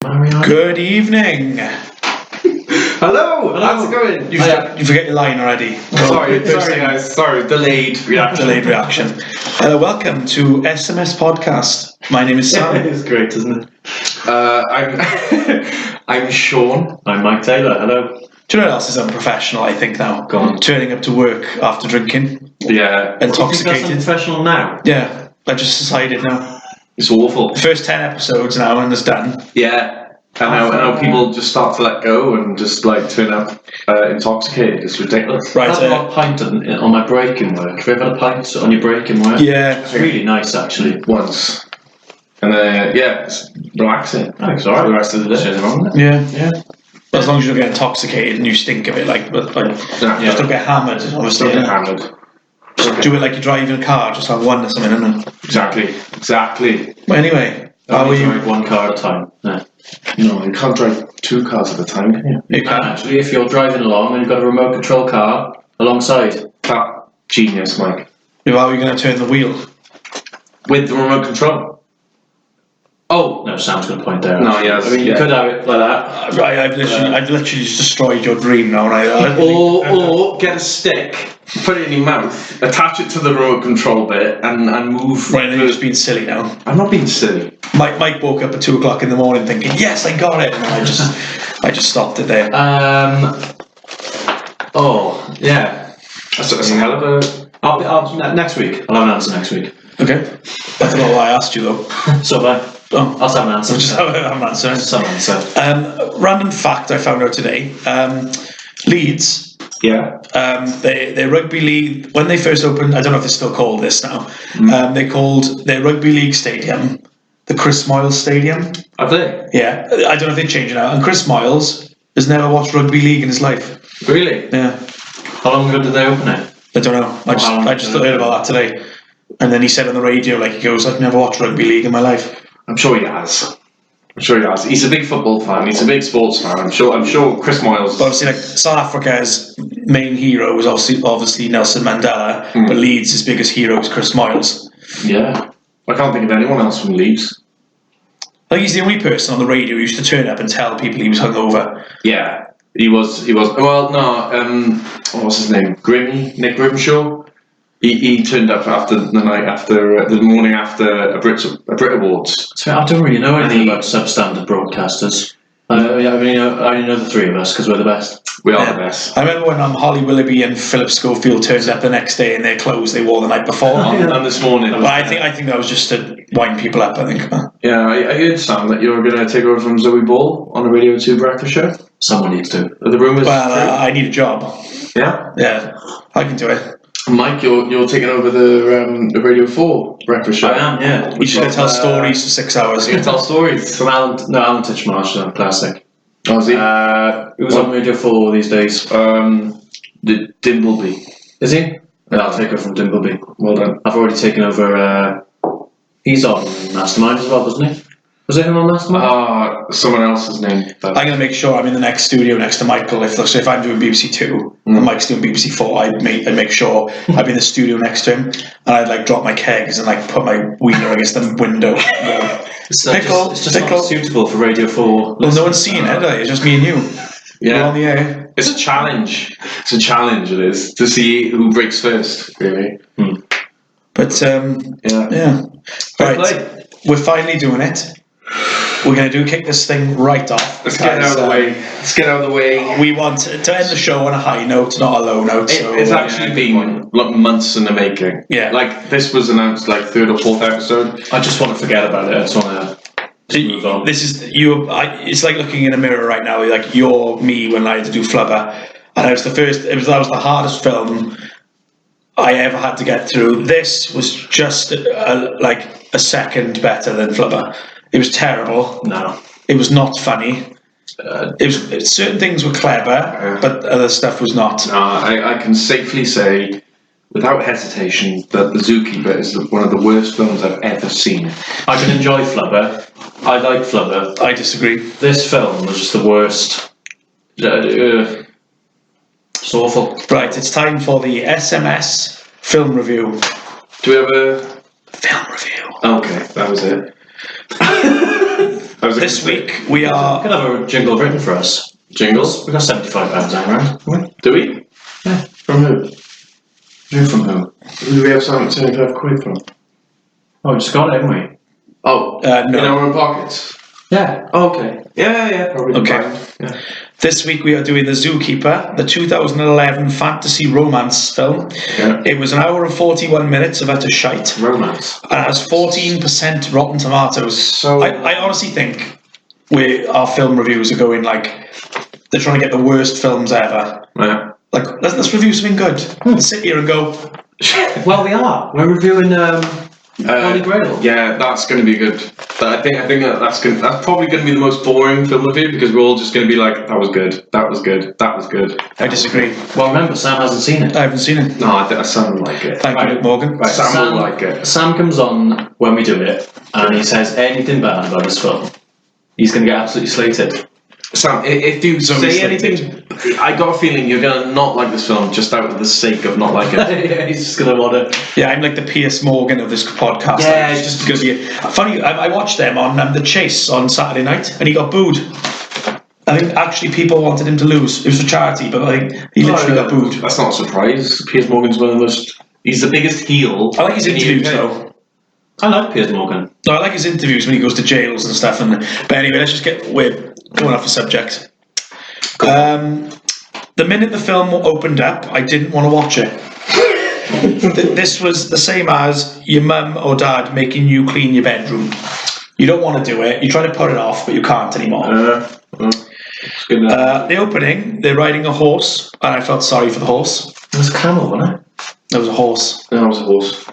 Good evening. Hello, how's it going? You forget your line already. Sorry guys. Sorry, delayed reaction. Welcome to SMS Podcast. My name is Sam. It's great, isn't it? I'm Sean. I'm Mike Taylor. Hello. Do you know what else is unprofessional, I think, now? Go on. Turning up to work after drinking. Yeah. Intoxicated. That's unprofessional now? Yeah, I've just decided now. It's awful. The first 10 episodes now and it's done. Yeah. And now people just start to let go and just like turn up intoxicated. It's ridiculous. Right. I had a pint on my break in work. Have you ever had a pint on your break in work? Yeah. It's really nice, actually. Once. And it's relaxing. It's alright. The rest of the day. Wrong, Yeah. As long as you don't get intoxicated and you stink of it, just don't get hammered, obviously. Don't get hammered. Just do it like you're driving a car, just have one or something, isn't it? Exactly. But anyway, how are you? drive one car at a time. No, you can't drive two cars at a time, can you? You can. Actually, if you're driving along and you've got a remote control car alongside. Genius, Mike. How are you going to turn the wheel? With the remote control? Oh! No, Sam's going to point there. No, yes. I mean, you could have it like that. Right, I've literally just destroyed your dream now. Or get a stick, put it in your mouth, attach it to the remote control bit, and move. Right, you're just being silly now. I'm not being silly. Mike woke up at 2 o'clock in the morning thinking, yes, I got it. And I just stopped it there. Oh, yeah. That's a hell of a... I'll next week. I'll have an answer next week. Okay. I don't know why I asked you though. So bye. Oh. I'll have an answer. Just have an answer. Some answer. Random fact I found out today. Leeds. Yeah. Their rugby league, when they first opened, I don't know if it's still called this now, they called their rugby league stadium the Chris Moyles Stadium. Have they? Yeah. I don't know if they changed it now. And Chris Moyles has never watched rugby league in his life. Really? Yeah. How long ago did they open it? I don't know. I just heard about that today. And then he said on the radio, he goes, I've never watched rugby league in my life. I'm sure he has. He's a big football fan. He's a big sports fan. I'm sure Chris Moyles... But obviously, South Africa's main hero was obviously Nelson Mandela, but Leeds' biggest hero is Chris Moyles. Yeah. I can't think of anyone else from Leeds. I think he's the only person on the radio who used to turn up and tell people he was hungover. Yeah. He was... Well, no, what was his name? Nick Grimshaw? He turned up after the morning after a Brit Awards. So I don't really know anything about substandard broadcasters. I only know the three of us because we're the best. We are the best. I remember when Holly Willoughby and Philip Schofield turned up the next day in their clothes they wore the night before. And this morning. But I think that was just to wind people up, I think. Yeah, I heard, Sam, that you're going to take over from Zoe Ball on a Radio 2 breakfast show. Someone needs to. Are the rumours true? I need a job. Yeah? Yeah, I can do it. Mike, you're taking over the Radio 4 breakfast show. I am, yeah. We should tell stories for 6 hours. You can tell stories. From Alan Titchmarsh, classic. Oh, is he? Who's on Radio 4 these days? The Dimbleby. Is he? Yeah, I'll take over from Dimbleby. Well done. I've already taken over... he's on Mastermind as well, wasn't he? Was it him on Mastermind? Someone else's name. I'm going to make sure I'm in the next studio next to Michael. If I'm doing BBC 2 and Mike's doing BBC 4, I'd make sure I'm in the studio next to him and I'd drop my kegs and put my wiener against the window. It's just not suitable for Radio 4. Well, no one's seeing it, it's just me and you. Yeah. We're on the air. It's a challenge. It is, to see who breaks first, really. But, yeah. Right, we're finally doing it. We're going to kick this thing right off. Let's get it out of the way. We want to end the show on a high note, not a low note. It's actually been months in the making. Yeah. This was announced third or fourth episode. I just want to forget about it. I just want to move on. This is you. It's like looking in a mirror right now. You're me when I had to do Flubber, and that was the hardest film I ever had to get through. This was just a second better than Flubber. It was terrible. No. It was not funny. Certain things were clever, but other stuff was not. No, I can safely say, without hesitation, that The Zookeeper is one of the worst films I've ever seen. I can enjoy Flubber. I like Flubber. I disagree. This film was just the worst. It's awful. Right, it's time for the SMS film review. Do we have a film review? Okay, that was it. This week we are. Could have a jingle written for us. Jingles? We got £75 around. Do we? Yeah. From who? From who? Who do we have 75 quid from? Oh, we just got it, haven't we? Oh, No. in our own pockets? Yeah. Oh, okay. Yeah, probably. Okay. Yeah. This week we are doing The Zookeeper, the 2011 fantasy romance film. Yeah. It was an hour and 41 minutes of utter shite. Romance. And it has 14% Rotten Tomatoes. So I honestly think our film reviews are going like they're trying to get the worst films ever. yeah. Like let's review something good. Let's sit here and go. Well, we are. We're reviewing Holy Grail. Yeah, that's going to be good. I think that's probably going to be the most boring film review because we're all just going to be like, that was good, that was good, that was good. I disagree. Well, remember, Sam hasn't seen it. I haven't seen it. No, I think Sam will like it. Thank you, Morgan. Right, Sam will like it. Sam comes on when we do it, and he says anything bad about this film, he's going to get absolutely slated. Sam, if you say anything, I got a feeling you're going to not like this film just out of the sake of not liking it. Yeah, he's just going to want to. Yeah, I'm like the Piers Morgan of this podcast. Yeah, it's just going to be funny. I watched them on The Chase on Saturday night, and he got booed. I think actually people wanted him to lose. It was for charity, but I think he literally got booed. That's not a surprise. Piers Morgan's one of the most. He's the biggest heel. I like his in the interviews UK. though. I like Piers Morgan. No, I like his interviews when he goes to jails and stuff. But anyway, let's just we're going off the subject. The minute the film opened up, I didn't want to watch it. This was the same as your mum or dad making you clean your bedroom. You don't want to do it. You try to put it off, but you can't anymore. It's good enough. The opening, they're riding a horse, and I felt sorry for the horse. It was a camel, wasn't it? There was a horse. No, it was a horse.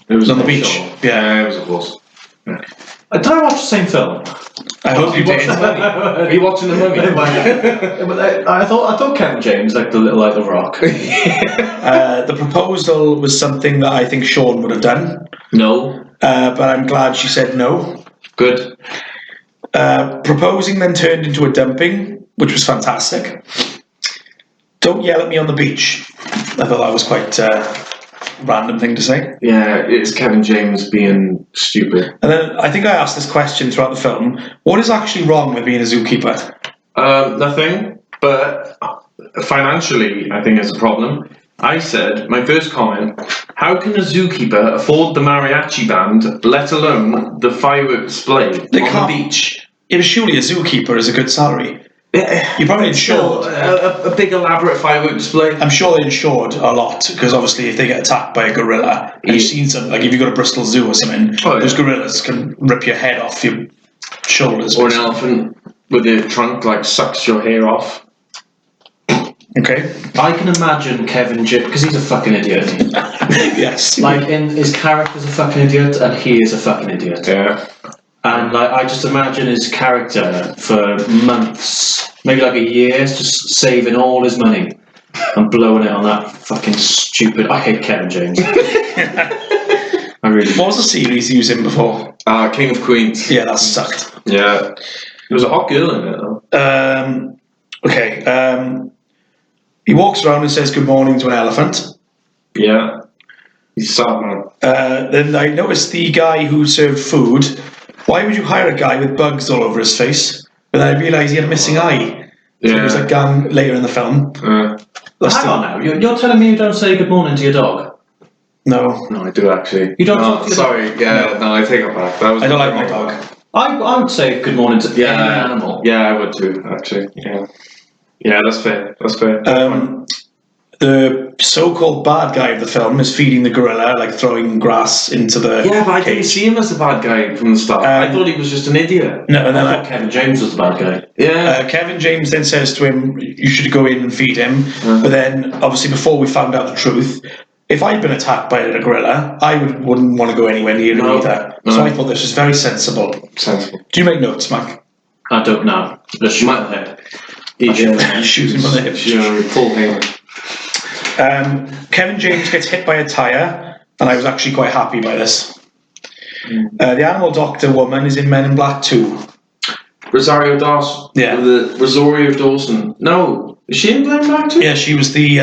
It was on the beach. Yeah, it was a horse. Yeah. Did I watch the same film? I hope you did. Are you watching The Mummy? I thought Kevin James like the little like the Rock. The proposal was something that I think Sean would have done, No. but I'm glad she said no. Good. Proposing then turned into a dumping, which was fantastic. Don't yell at me on the beach. I thought that was quite random thing to say. Yeah, it's Kevin James being stupid. And then I think I asked this question throughout the film: what is actually wrong with being a zookeeper? Nothing, but financially, I think is a problem. I said, my first comment, how can a zookeeper afford the mariachi band, let alone the firework display on the beach? Yeah, but surely a zookeeper is a good salary. You're probably insured. A big elaborate firework display. I'm sure they're insured a lot because obviously if they get attacked by a gorilla, and you've seen some, like if you go to Bristol Zoo or something, those gorillas can rip your head off your shoulders. Or an elephant with their trunk like sucks your hair off. Okay. I can imagine Kevin James because he's a fucking idiot. Yes. Like in his character's a fucking idiot and he is a fucking idiot. Yeah. And like I just imagine his character for months, maybe like a year, just saving all his money and blowing it on that fucking stupid. I hate Kevin James. I really. What was the series he was in before? King of Queens. Yeah, that sucked. Yeah. There was a hot girl in it though. Okay. He walks around and says good morning to an elephant. Yeah. He's sad, man. Then I noticed the guy who served food. Why would you hire a guy with bugs all over his face? But then I realised he had a missing eye. So it was a gang later in the film. Hang on now, you're telling me you don't say good morning to your dog? No. No, I do actually. You don't No, talk to your sorry. dog? Yeah, no, I take it back. That was I don't like my dog. I would say good morning to any animal. Yeah, I would too, actually. Yeah. Yeah, that's fair. That's fair. The so-called bad guy of the film is feeding the gorilla, like throwing grass into the Yeah, but I didn't cage. see him as the bad guy from the start. I thought he was just an idiot. No, and then I thought Kevin James was the bad guy. Yeah. Kevin James then says to him, you should go in and feed him. But then, obviously, before we found out the truth, if I'd been attacked by a gorilla, I wouldn't want to go anywhere near him either. No. So I thought this was very sensible. Sensible. Do you make notes, Mike? I don't know. Let's shoot my head. Shoot him on the hip. You know, Paul Heyman. Kevin James gets hit by a tyre, and I was actually quite happy by this. The animal doctor woman is in Men in Black 2. Rosario Dawson. Yeah. Rosario Dawson. No. Is she in Men in Black too? Yeah, she was the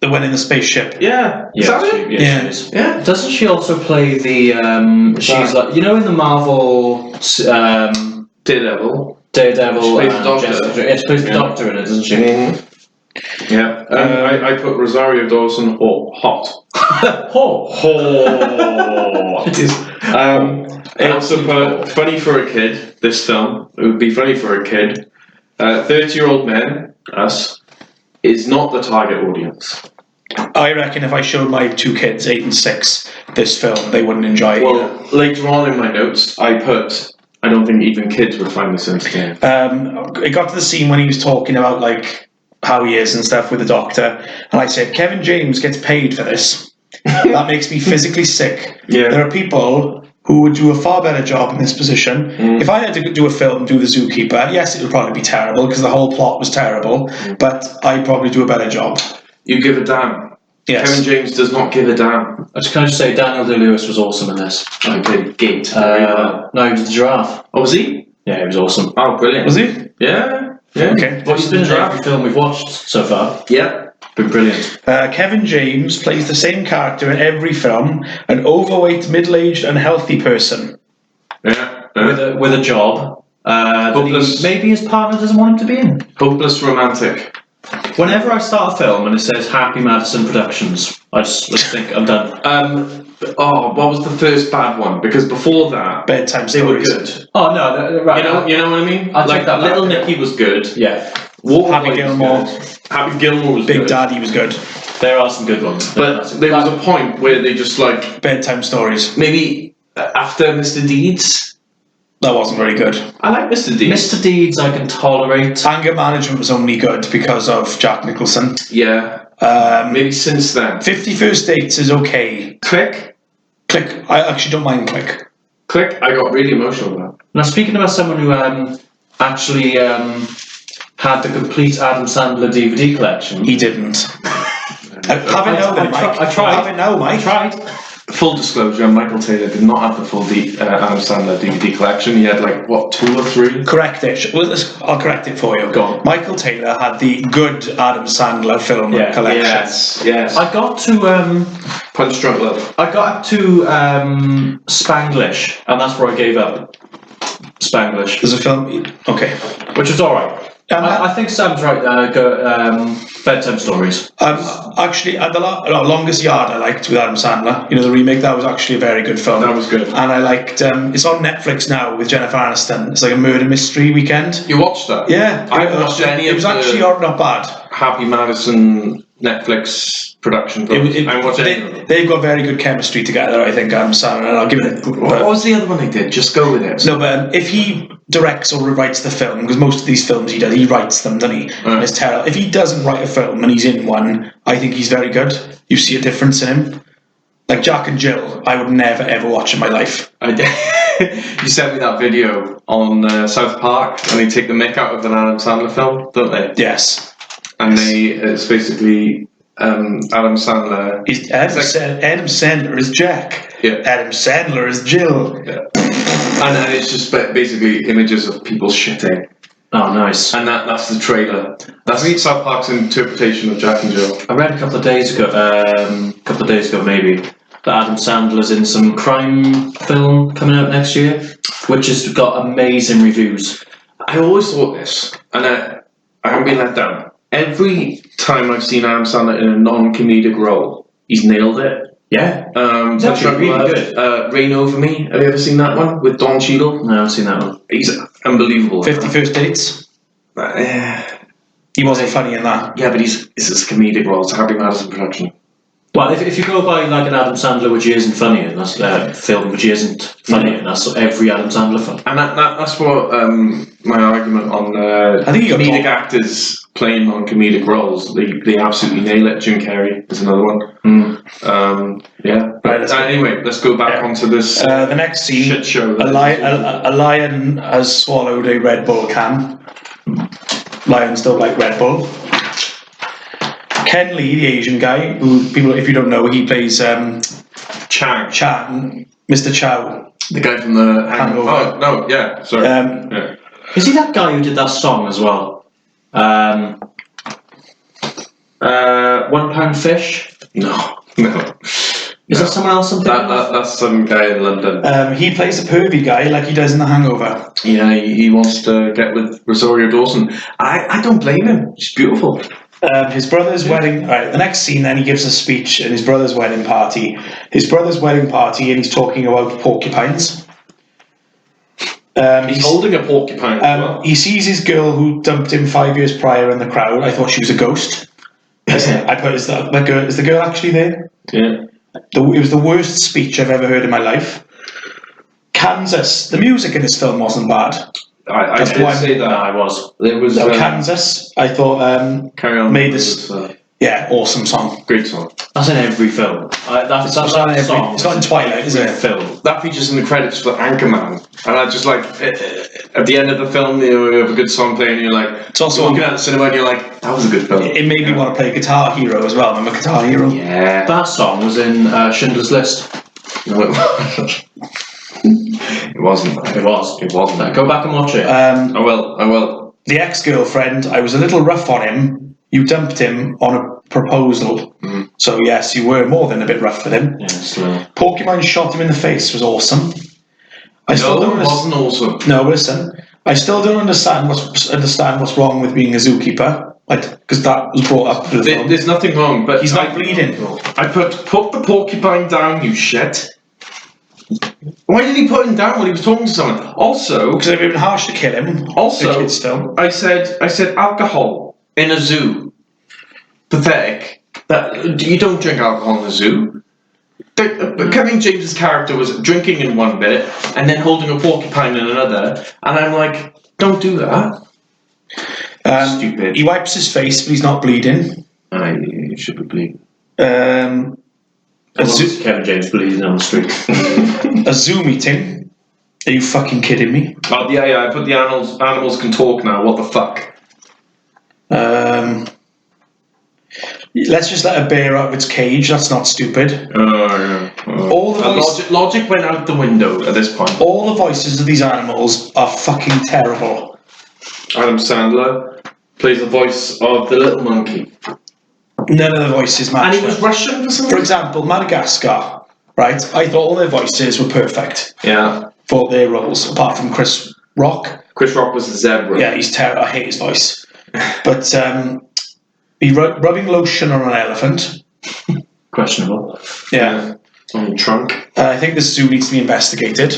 The one in the spaceship. Yeah. Is that it? Yeah, she is. Yeah. Doesn't she also play the? She's like, you know, in the Marvel Daredevil. Daredevil. She plays the Doctor. She plays the Doctor in it, doesn't she? Mm-hmm. Yeah. I put Rosario Dawson hot. It is. I also put funny for a kid. This film, it would be funny for a kid. 30-year-old men, us, is not the target audience. I reckon if I showed my 2 kids, 8 and 6, this film, they wouldn't enjoy it. Well, later on in my notes, I put, I don't think even kids would find this entertaining. It got to the scene when he was talking about like how he is and stuff with the doctor, and I said, Kevin James gets paid for this. That makes me physically sick. Yeah. There are people who would do a far better job in this position. If I had to do a film, do the Zookeeper, yes, it would probably be terrible because the whole plot was terrible, but I'd probably do a better job. You give a damn. Yes. Kevin James does not give a damn. Can I just say, Daniel Day-Lewis was awesome in this. I did Gate. No, he was the giraffe. Oh, was he? Yeah, he was awesome. Oh, brilliant. Was he? Yeah. Yeah. Okay. But he's been in every film we've watched so far. Yeah. Been brilliant. Kevin James plays the same character in every film, an overweight, middle-aged, unhealthy person. Yeah. With a job. Hopeless. Maybe his partner doesn't want him to be in. Hopeless romantic. Whenever I start a film and it says Happy Madison Productions, I just think I'm done. What was the first bad one? Because before that, Bedtime they were stories. good. Oh no, right. You know what I mean? I'll Like take that Little back. Nicky was good. Yeah, Happy Gilmore. Happy Gilmore was Big good. Daddy was good. there are some good ones. But there was a point where they just like Bedtime stories. maybe after Mr. Deeds. That wasn't very good. I like Mr. Deeds. Mr. Deeds I can tolerate. Anger Management was only good because of Jack Nicholson. Yeah. Maybe since then. 50 First Dates is okay. Click. I actually don't mind Click. Click. I got really emotional about. Now speaking about someone who actually had the complete Adam Sandler DVD collection. He didn't. Have it now then, Mike. I tried. Have it now, Mike. I tried. Full disclosure, Michael Taylor did not have the full Adam Sandler DVD collection. He had like, what, 2 or 3? Correct it. Well, I'll correct it for you. Go on. Michael Taylor had the good Adam Sandler film collection. Yes. I got to Punch Drunk Love. I got up to Spanglish, and that's where I gave up. Spanglish, There's a film. Okay. which was alright. I think Sam's right. Bedtime stories. Actually, the Longest Yard I liked with Adam Sandler. You know, the remake, that was actually a very good film. That was good. And I liked, it's on Netflix now with Jennifer Aniston. It's like a murder mystery weekend. You watched that? Yeah. I haven't watched any It of was the actually not bad. Happy Madison Netflix production films. I haven't watched any of them. They've got very good chemistry together, I think, Adam Sandler, and I'll give it a... What was the other one they did? Just go with it. No, but if he directs or writes the film, because most of these films he does, he writes them, doesn't he? And it's terrible. If he doesn't write a film and he's in one, I think he's very good. You see a difference in him. Like Jack and Jill, I would never ever watch in my life. I did. You sent me that video on South Park, and they take the mick out of an Adam Sandler film, don't they? Yes. And it's basically Adam Sandler. Adam Sandler is Jack. Yeah. Adam Sandler is Jill. Yeah. And it's just basically images of people shitting. Oh, nice. And that's the trailer. That's South Park's interpretation of Jack and Jill. I read a couple of days ago maybe, that Adam Sandler's in some crime film coming out next year, which has got amazing reviews. I always thought this, and I haven't been let down. Every time I've seen Adam Sandler in a non-comedic role, he's nailed it. Yeah. It's actually really good. Reign Over Me. Have you ever seen that one with Don Cheadle? No, I've seen that one. He's unbelievable. 50 First Dates. He wasn't funny in that. Yeah, but it's a comedic role. It's a Happy Madison production. Well, if you go by like an Adam Sandler which isn't funny, and that's film which isn't funny, and that's every Adam Sandler film. And that's what my argument on I think comedic actors playing non-comedic roles. They absolutely nail it. Jim Carrey is another one. Yeah. But anyway, let's go back onto this the next scene. shit show. A lion has swallowed a Red Bull can. Lions don't like Red Bull. Ken Lee, the Asian guy, who people, if you don't know, he plays Chang, Mr. Chow. the guy from the Hangover. Oh no, yeah, sorry. Yeah. Is he that guy who did that song as well? £1 fish. No. Is that someone else? That's some guy in London. He plays a pervy guy like he does in The Hangover. Yeah, he wants to get with Rosario Dawson. I don't blame him. She's beautiful. His brother's wedding. Right, the next scene, then he gives a speech at his brother's wedding party. His brother's wedding party, and he's talking about porcupines. He's holding a porcupine as well. He sees his girl who dumped him 5 years prior in the crowd. I thought she was a ghost. I put, is the girl actually there? Yeah. It was the worst speech I've ever heard in my life. Kansas. The music in this film wasn't bad. I did say that. I was. It was Kansas. I thought Carry On made this. Awesome song. Great song. That's in every film. That's It's not in Twilight, is it? Film. That features in the credits for Anchorman, and I just like at the end of the film, you have a good song playing, and you're like, it's also looking at the cinema, and you're like, that was a good film. It made me want to play Guitar Hero as well. Remember Guitar Hero? Yeah. That song was in Schindler's List. No, it wasn't. It wasn't. It was. It wasn't. Go back and watch it. I will. The ex-girlfriend. I was a little rough on him. You dumped him on a proposal. Mm. So yes, you were more than a bit rough with him. Yeah, slow. Porcupine shot him in the face was awesome. It wasn't awesome. No, listen. I still don't understand what's wrong with being a zookeeper. Because that was brought up through the film. There's nothing wrong, but He's not bleeding. I put the porcupine down, you shit. Why did he put him down when he was talking to someone? Also, Because it would have been harsh to kill him. Also, The kid's film. I said alcohol in a zoo. Pathetic. That you don't drink alcohol in a zoo. Kevin James's character was drinking in one bit and then holding a porcupine in another, and I'm like, don't do that. Stupid. He wipes his face, but he's not bleeding. You should be bleeding. Kevin James bleeding on the street. A zoo meeting. Are you fucking kidding me? Oh yeah. I put the animals can talk now. What the fuck? Let's just let a bear out of its cage. That's not stupid. All the logic went out the window at this point. All the voices of these animals are fucking terrible. Adam Sandler plays the voice of the little monkey. None of the voices match. And he was Russian for some reason. For example, Madagascar, right? I thought all their voices were perfect Yeah. for their roles, apart from Chris Rock. Chris Rock was the zebra. Yeah, he's terrible. I hate his voice. But he rubbing lotion on an elephant. Questionable. Yeah. On the trunk. I think this zoo needs to be investigated.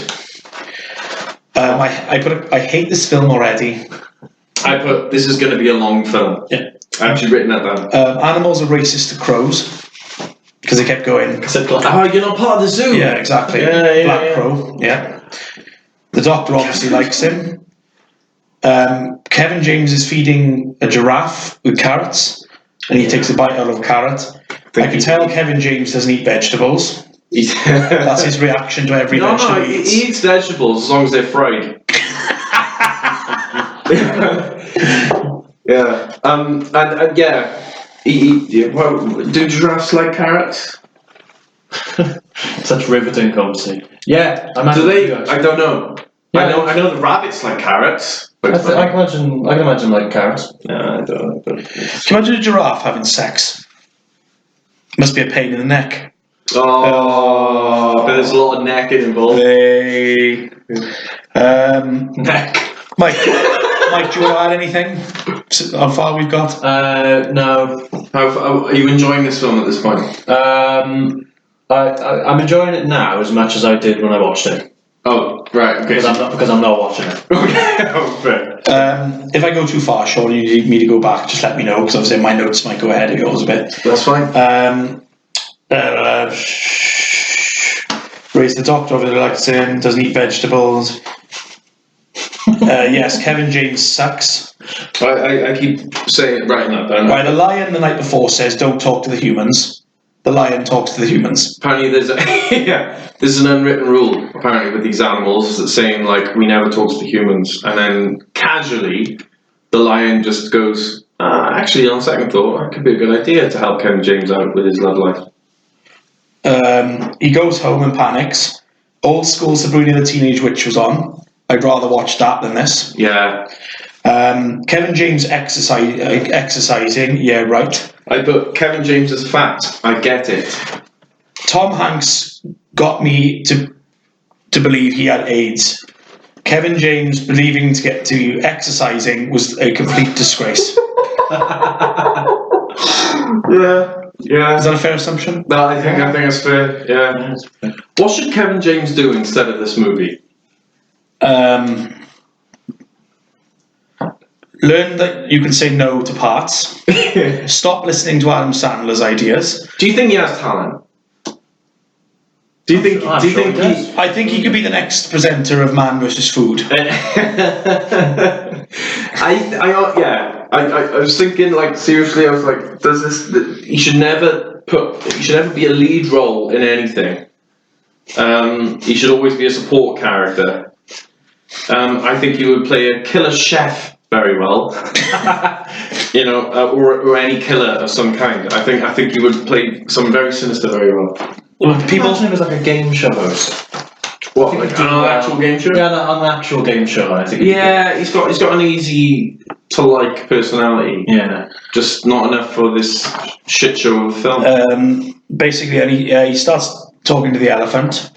I hate this film already. I put this is going to be a long film. Yeah. I've actually written that down. Animals are racist to crows because they kept going. Oh, you're not part of the zoo. Yeah, exactly. Black crow. Yeah. The doctor obviously likes him. Kevin James is feeding a giraffe with carrots, and he takes a bite out of a carrot. I can tell Kevin James doesn't eat vegetables. That's his reaction to every vegetable. No, he eats vegetables as long as they're fried. Yeah. And yeah. Do giraffes like carrots? Such riveting conversation. Yeah. Do they? I don't know. Yeah. I know the rabbits like carrots. I can imagine like carrots. No, I don't. Can you imagine a giraffe having sex? Must be a pain in the neck. Oh, but there's a lot of necking involved. Neck. Mike, do you want to add anything? How far we've got? No. How are you enjoying this film at this point? I'm enjoying it now as much as I did when I watched it. Oh, right. Okay. Because I'm not watching it. Okay. Oh, fair. If I go too far, Sean, you need me to go back, just let me know, because obviously my notes might go ahead of yours a bit. That's fine. Raise the doctor over there, likes him, doesn't eat vegetables. Yes, Kevin James sucks. I keep saying writing that down. Right, the lion the night before says, don't talk to the humans. The lion talks to the humans. Apparently there's an unwritten rule, apparently, with these animals that's saying, like, we never talk to the humans. And then, casually, the lion just goes, actually, on second thought, that could be a good idea to help Kevin James out with his love life. He goes home and panics. Old School Sabrina the Teenage Witch was on. I'd rather watch that than this. Yeah. Kevin James exercising, yeah, right. I put Kevin James is fat. I get it. Tom Hanks got me to believe he had AIDS. Kevin James believing to get to exercising was a complete disgrace. Yeah. Is that a fair assumption? No, I think it's fair. Yeah. What should Kevin James do instead of this movie? Learn that you can say no to parts. Stop listening to Adam Sandler's ideas. Do you think he has talent? Do you think he? I think he could be the next presenter of Man vs. Food. I was thinking, like, seriously, I was like, he should never be a lead role in anything. He should always be a support character. I think he would play a killer chef very well. Or any killer of some kind. I think he would play someone very sinister very well. People imagine him as like a game show host. What, like on an actual game show? Yeah, on an actual game show, I think. Yeah, he's got an easy to like personality. Yeah. Just not enough for this shit show of a film. Basically, he starts talking to the elephant.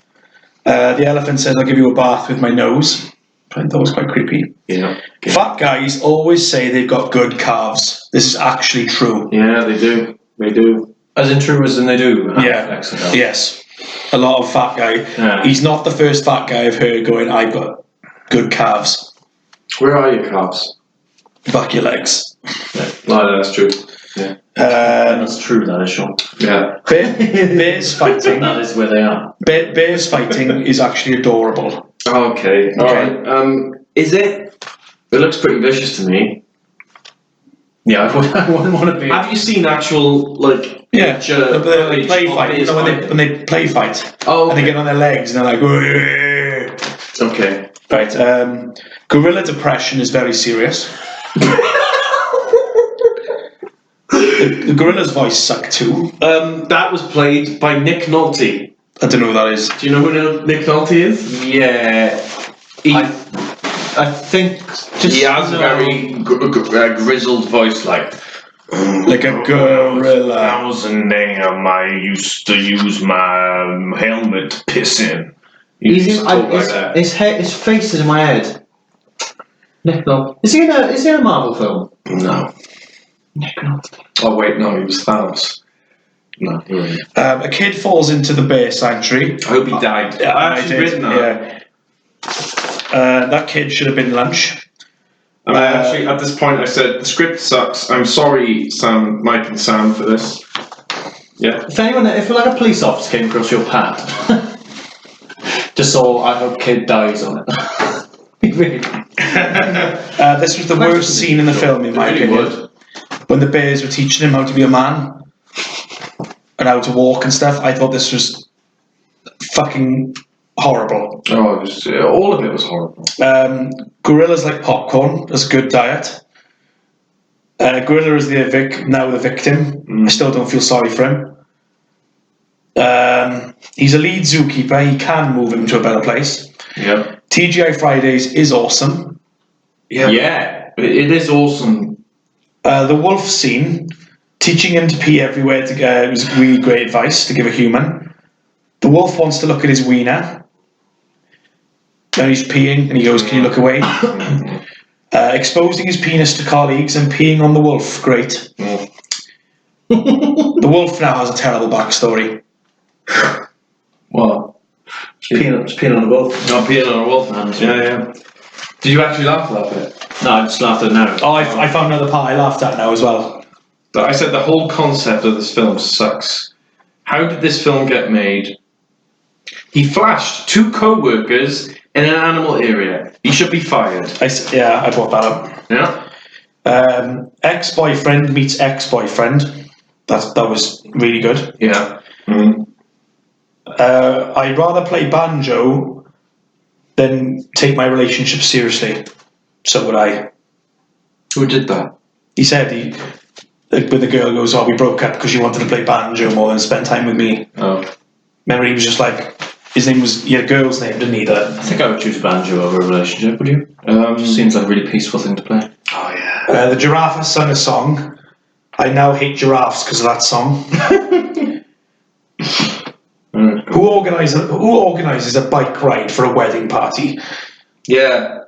The elephant says, "I'll give you a bath with my nose." I thought it was quite creepy. Yeah. Okay. Fat guys always say they've got good calves. This is actually true. Yeah, they do. They do. As in true as in they do. Yeah. Yes. A lot of fat guy. Yeah. He's not the first fat guy I've heard going, "I've got good calves." Where are your calves? Back your legs. No, that's true. Yeah. That's true, that is Sean. Yeah. Bears fighting. That is where they are. Bears fighting is actually adorable. Okay. All right. Is it? It looks pretty vicious to me. Yeah, I wouldn't want to be. Have you seen actual Yeah, they play fight. You know, when they play fight, oh, okay. and they get on their legs and they're like, "Whoa." Okay. Right. Gorilla depression is very serious. the gorilla's voice sucked too. That was played by Nick Nolte. I don't know who that is. Do you know who Nick Nolte is? Yeah. I think he has a very grizzled voice, like a gorilla. That was a name I used to use my helmet to piss in. His face is in my head. Nick Nolte. Is he in a Marvel film? No. Nick Nolte. Oh wait, no, he was Thanos. No, he wasn't. A kid falls into the bear sanctuary. I hope he died. Yeah, I actually written that. Yeah. That kid should have been lunch. And I actually, at this point, I said, the script sucks. I'm sorry, Sam, Mike and Sam, for this. Yeah. If like a police officer came across your pad, just saw, I hope kid dies on it. Really? This was the worst scene in the film, in my opinion. When the bears were teaching him how to be a man and how to walk and stuff, I thought this was fucking horrible. Oh, all of it was horrible. Gorilla's like popcorn. It's a good diet. Gorilla is now the victim. I still don't feel sorry for him. He's a lead zookeeper. He can move him to a better place. Yeah. TGI Fridays is awesome. Yeah, it is awesome. The wolf scene, teaching him to pee everywhere it was really great advice to give a human. The wolf wants to look at his wiener. And he's peeing, and he goes, "Can you look away?" Exposing his penis to colleagues and peeing on the wolf. Great. The wolf now has a terrible backstory. What? Peeing on a wolf. Not peeing on a wolf, man. Yeah. Did you actually laugh at that bit? No, I just laughed at it now. Oh, I found another part I laughed at now as well. I said the whole concept of this film sucks. How did this film get made? He flashed 2 co-workers in an animal area. He should be fired. I brought that up. Yeah. Ex-boyfriend meets ex-boyfriend. That was really good. Yeah. Mm. I'd rather play banjo than take my relationship seriously. So would I. Who did that? He said when the girl goes, "Oh, we broke up because you wanted to play banjo more than spend time with me." Oh. Remember, he was just like, his name was, he had a girl's name, didn't he? I think I would choose banjo over a relationship, would you? Just seems like a really peaceful thing to play. Oh, yeah. The giraffe has sung a song I now hate giraffes because of that song. Who organises a bike ride for a wedding party? Yeah.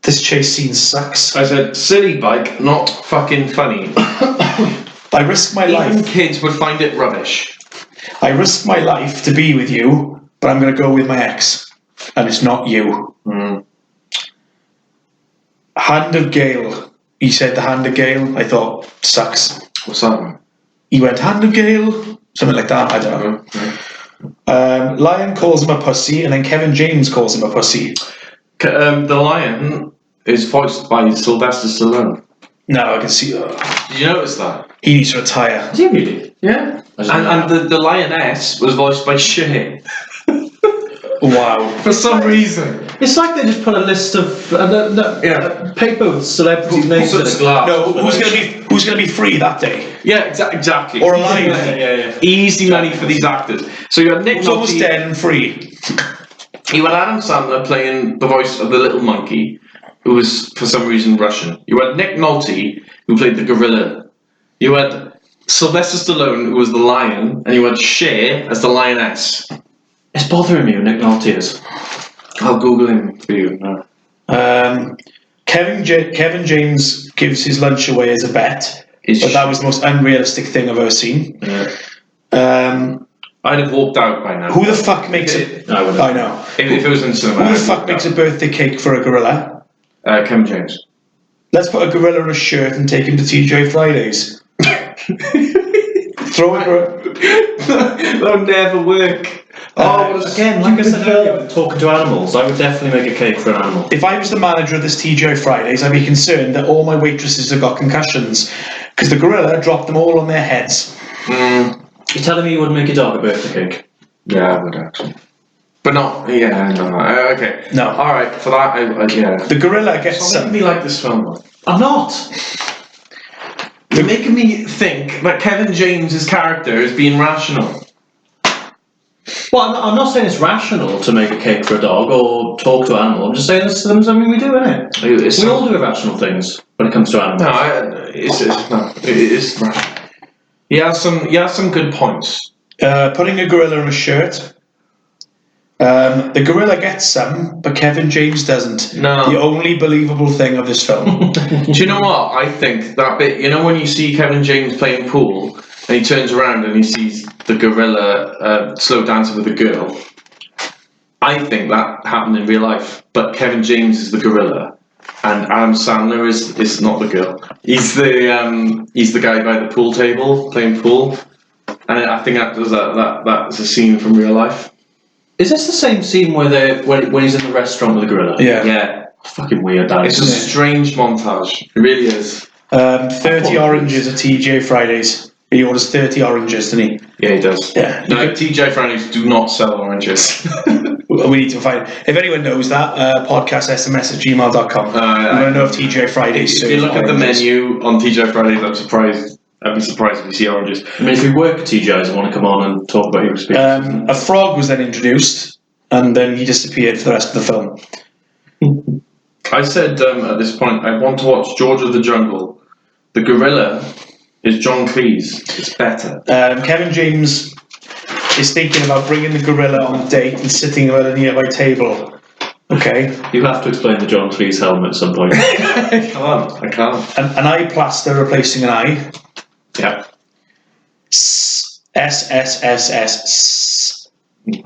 This chase scene sucks. I said, silly bike, not fucking funny. I risk my Even life. kids would find it rubbish. I risk my life to be with you, but I'm going to go with my ex. And it's not you. Hand of Gale. He said the Hand of Gale. I thought, sucks. What's that? He went, Hand of Gale? Something like that. I don't know. Lion calls him a pussy, and then Kevin James calls him a pussy. The lion is voiced by Sylvester Stallone. No, I can see. Did you notice that? He needs to retire. Is he really? Yeah. And the lioness was voiced by Cher. Wow. For some reason. It's like they just put a list of paper with celebrities' names in a glass. No, who's going to be free that day? Yeah, exactly. Or alive? Yeah. Easy money for these actors. So you had Nick Who's almost Nolte. dead and free? You had Adam Sandler playing the voice of the little monkey, who was for some reason Russian. You had Nick Nolte, who played the gorilla. You had Sylvester Stallone, who was the lion, and you had Cher as the lioness. It's bothering me, Nick Nolte is. I'll Google him for you. No. Kevin James gives his lunch away as a bet, but that was the most unrealistic thing I've ever seen. Yeah. I'd have walked out by now. Who the fuck makes it? I know. If it was in cinema. Who the fuck makes a birthday cake for a gorilla? Kevin James. Let's put a gorilla in a shirt and take him to TJ Fridays. Throw it. That'll never work. Again, like I said earlier, with talking to animals, I would definitely make a cake for an animal. If I was the manager of this TJ Fridays, I'd be concerned that all my waitresses have got concussions because the gorilla dropped them all on their heads. You're telling me you wouldn't make your dog a birthday cake? Yeah, I would actually. But not, no. Okay. No. Alright, for that, yeah. The gorilla gets Stop making me like this film, though. I'm not. You're making me think that Kevin James's character is being rational. Well, I'm not saying it's rational to make a cake for a dog or talk to an animal. I'm just saying it's something we do, innit? We all do irrational things when it comes to animals. No, it is rational. He has some good points. Putting a gorilla in a shirt. The gorilla gets some, but Kevin James doesn't. No. The only believable thing of this film. Do you know what? I think that bit, you know when you see Kevin James playing pool and he turns around and he sees the gorilla slow dancing with a girl, I think that happened in real life, but Kevin James is the gorilla and Adam Sandler is not the girl. He's the guy by the pool table playing pool, and I think that's a scene from real life. Is this the same scene where when he's in the restaurant with the gorilla? Yeah. Fucking weird, that It's a is. strange montage. It really is. 30 oranges at TJ Fridays. He orders 30 oranges, doesn't he? Yeah, he does. Yeah. No, TJ Fridays do not sell oranges. We need to find. If anyone knows that, podcastsms@gmail.com. I don't know if TJ Fridays. If you look at the menu on TJ Fridays, I'd be surprised if you see oranges. I mean, if you work at TGI's and want to come on and talk about your experience. A frog was then introduced, and then he disappeared for the rest of the film. I said at this point, I want to watch George of the Jungle. The gorilla is John Cleese. It's better. Kevin James is thinking about bringing the gorilla on a date and sitting at a nearby table. Okay. You have to explain the John Cleese helmet at some point. I can't. An eye plaster replacing an eye. Yeah. SSSS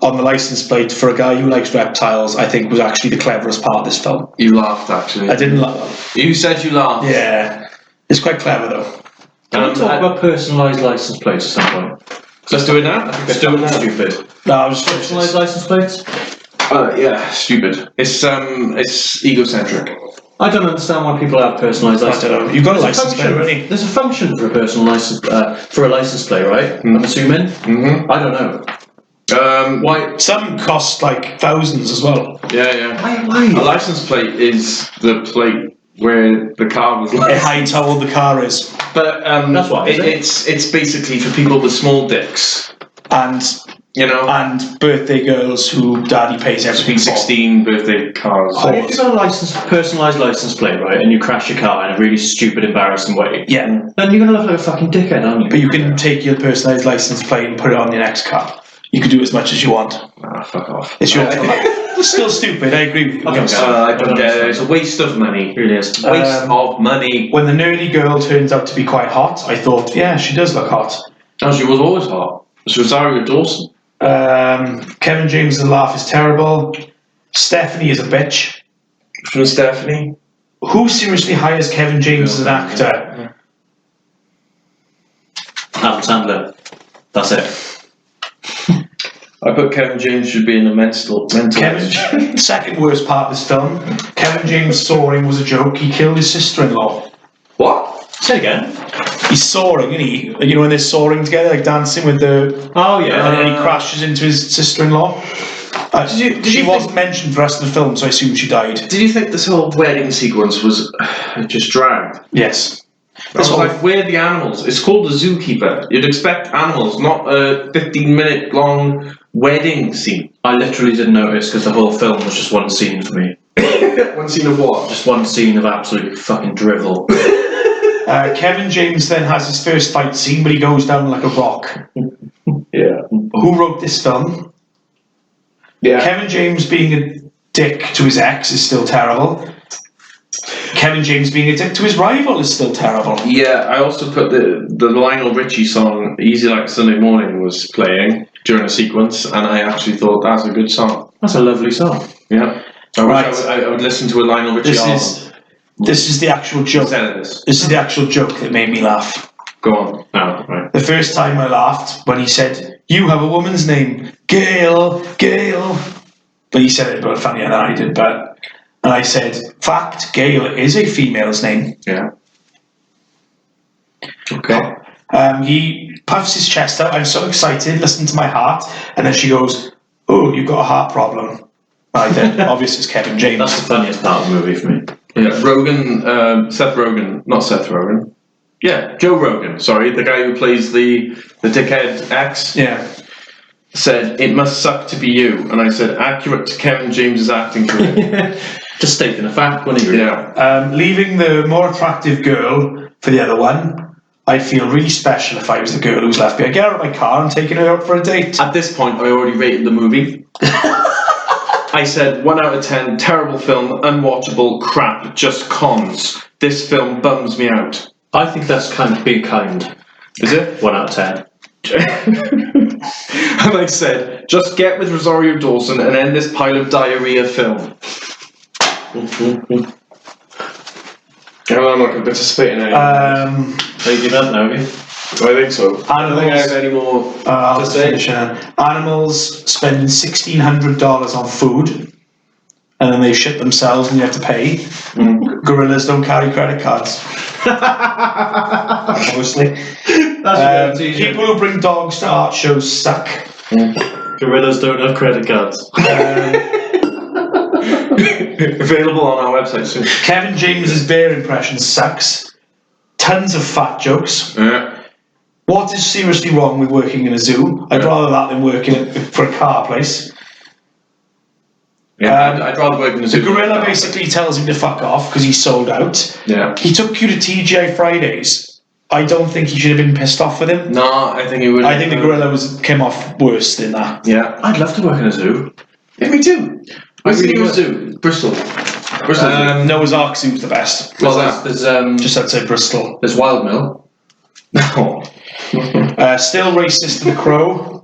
on the license plate for a guy who likes reptiles, I think was actually the cleverest part of this film. You laughed, actually. I didn't laugh. You said you laughed. Yeah. It's quite clever, though. Can we talk about personalised license plates at some point? Let's do it now. Let's do it now. Stupid. No, I was Personalised license plates? Yeah, stupid. It's egocentric. I don't understand why people have personalised license plates. I don't know. You've got a license plate already. There's a function for a personal license for a license plate, right? I'm assuming. Mm-hmm. I don't know. Why? Some cost like thousands as well. Yeah. Why? A license plate is the plate where the car was licensed. How tall the car is. But That's what it's basically for people with small dicks. And You know, And birthday girls who daddy pays everything for. 16 birthday cars. So if you've got a personalised license plate, right, and you crash your car in a really stupid, embarrassing way, Yeah. then you're going to look like a fucking dickhead, aren't you? But you can take your personalised license plate and put it on your next car. You can do as much as you want. Ah, fuck off. It's your life. It's still stupid, I agree with you. I don't I don't get it. It's a waste of money. It really is. Waste of money. When the nerdy girl turns out to be quite hot, I thought, yeah, she does look hot. Oh, she was always hot. She was Rosario Dawson. Kevin James' laugh is terrible. Stephanie is a bitch. From Stephanie. Who seriously hires Kevin James as an actor? Adam Sandler. That's it. I put Kevin James should be in a mental. Kevin, second worst part of this film. Kevin James soaring was a joke. He killed his sister-in-law. What? Say it again. He's soaring, isn't he? You know when they're soaring together, like dancing with the. Oh, yeah. And then he crashes into his sister-in-law. She wasn't mentioned for the rest of the film, so I assume she died. Did you think this whole wedding sequence was just dragged? Yes. I was like, where are the animals? It's called the Zookeeper. You'd expect animals, not a 15-minute long wedding scene. I literally didn't notice because the whole film was just one scene for me. One scene of what? Just one scene of absolute fucking drivel. Kevin James then has his first fight scene, but he goes down like a rock. Yeah. Who wrote this film? Yeah. Kevin James being a dick to his ex is still terrible. Kevin James being a dick to his rival is still terrible. Yeah, I also put the Lionel Richie song "Easy Like Sunday Morning" was playing during a sequence, and I actually thought that's a good song. That's a lovely song. Yeah. I would listen to a Lionel Richie album. This is the actual joke. This is the actual joke that made me laugh. Go on. Oh, right. The first time I laughed when he said, "You have a woman's name, Gail, Gail." But he said it a bit funnier than I did, and I said, "Fact, Gail is a female's name." Yeah. Okay. He puffs his chest out. I'm so excited. Listen to my heart. And then she goes, "Oh, you've got a heart problem." Right then, obviously it's Kevin James. That's the funniest part of the movie for me. Yeah. Seth Rogen, not Seth Rogen. Yeah, Joe Rogan. Sorry, the guy who plays the dickhead ex. Yeah. Said it must suck to be you, and I said accurate to Kevin James's acting career. Just stating a fact, wasn't he? Yeah. Leaving the more attractive girl for the other one, I'd feel really special if I was the girl who was left behind. Get out of my car and taking her out for a date. At this point, I already rated the movie. I said 1 out of 10, terrible film, unwatchable, crap, just cons. This film bums me out. I think that's kind of being kind. Is it? 1 out of 10. And I said, just get with Rosario Dawson and end this pile of diarrhea film. I'm not going to participate in any. Are you giving up now, have you? I think so. I don't think I have any more to say. Animals spending $1,600 on food, and then they shit themselves and you have to pay. Gorillas don't carry credit cards. Obviously. People who bring dogs to art shows suck. Gorillas don't have credit cards. Available on our website soon. Kevin James's bear impression sucks. Tons of fat jokes. Yeah. What is seriously wrong with working in a zoo? I'd rather that than working for a car place. Yeah, I'd rather work in a zoo. The gorilla basically tells him to fuck off because he's sold out. Yeah. He took you to TGI Fridays. I don't think he should have been pissed off with him. No, I think he would. I think the gorilla came off worse than that. Yeah. I'd love to work in a zoo. Yeah, me too. Where's the new zoo? Bristol. Noah's Ark Zoo's the best. Well, there's Just outside Bristol. there's Wild Mill. No. Still racist to the Crow.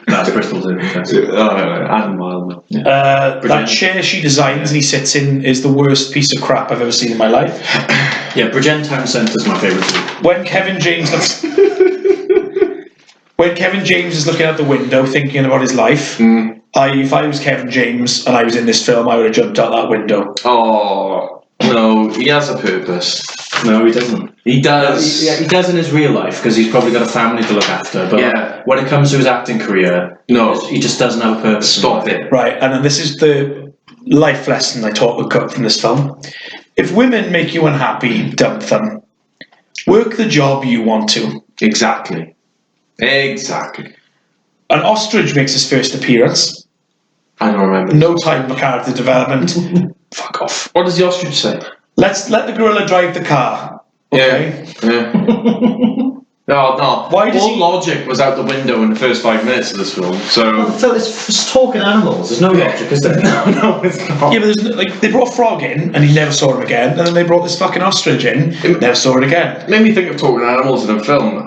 That's Bristol Zoo. And Wild Mill. That chair she designs and he sits in is the worst piece of crap I've ever seen in my life. Yeah, Bridgend Town Centre's my favourite zoo. When Kevin James looks... When Kevin James is looking out the window thinking about his life, if I was Kevin James and I was in this film, I would have jumped out that window. Oh, no, he has a purpose. No, he doesn't. He does. He does in his real life because he's probably got a family to look after. But when it comes to his acting career, no, he just doesn't have a purpose. Stop it. Right, and then this is the life lesson I took from this film. If women make you unhappy, dump them. Work the job you want to. Exactly. An ostrich makes his first appearance. I don't remember. No time for character development. Fuck off. What does the ostrich say? Let the gorilla drive the car. Okay. Yeah. No. Why does all logic was out the window in the first 5 minutes of this film. So it's talking animals. There's no logic, is there? no, it's not. Yeah, but they brought a frog in and he never saw him again, and then they brought this fucking ostrich in, never saw it again. It made me think of talking animals in a film.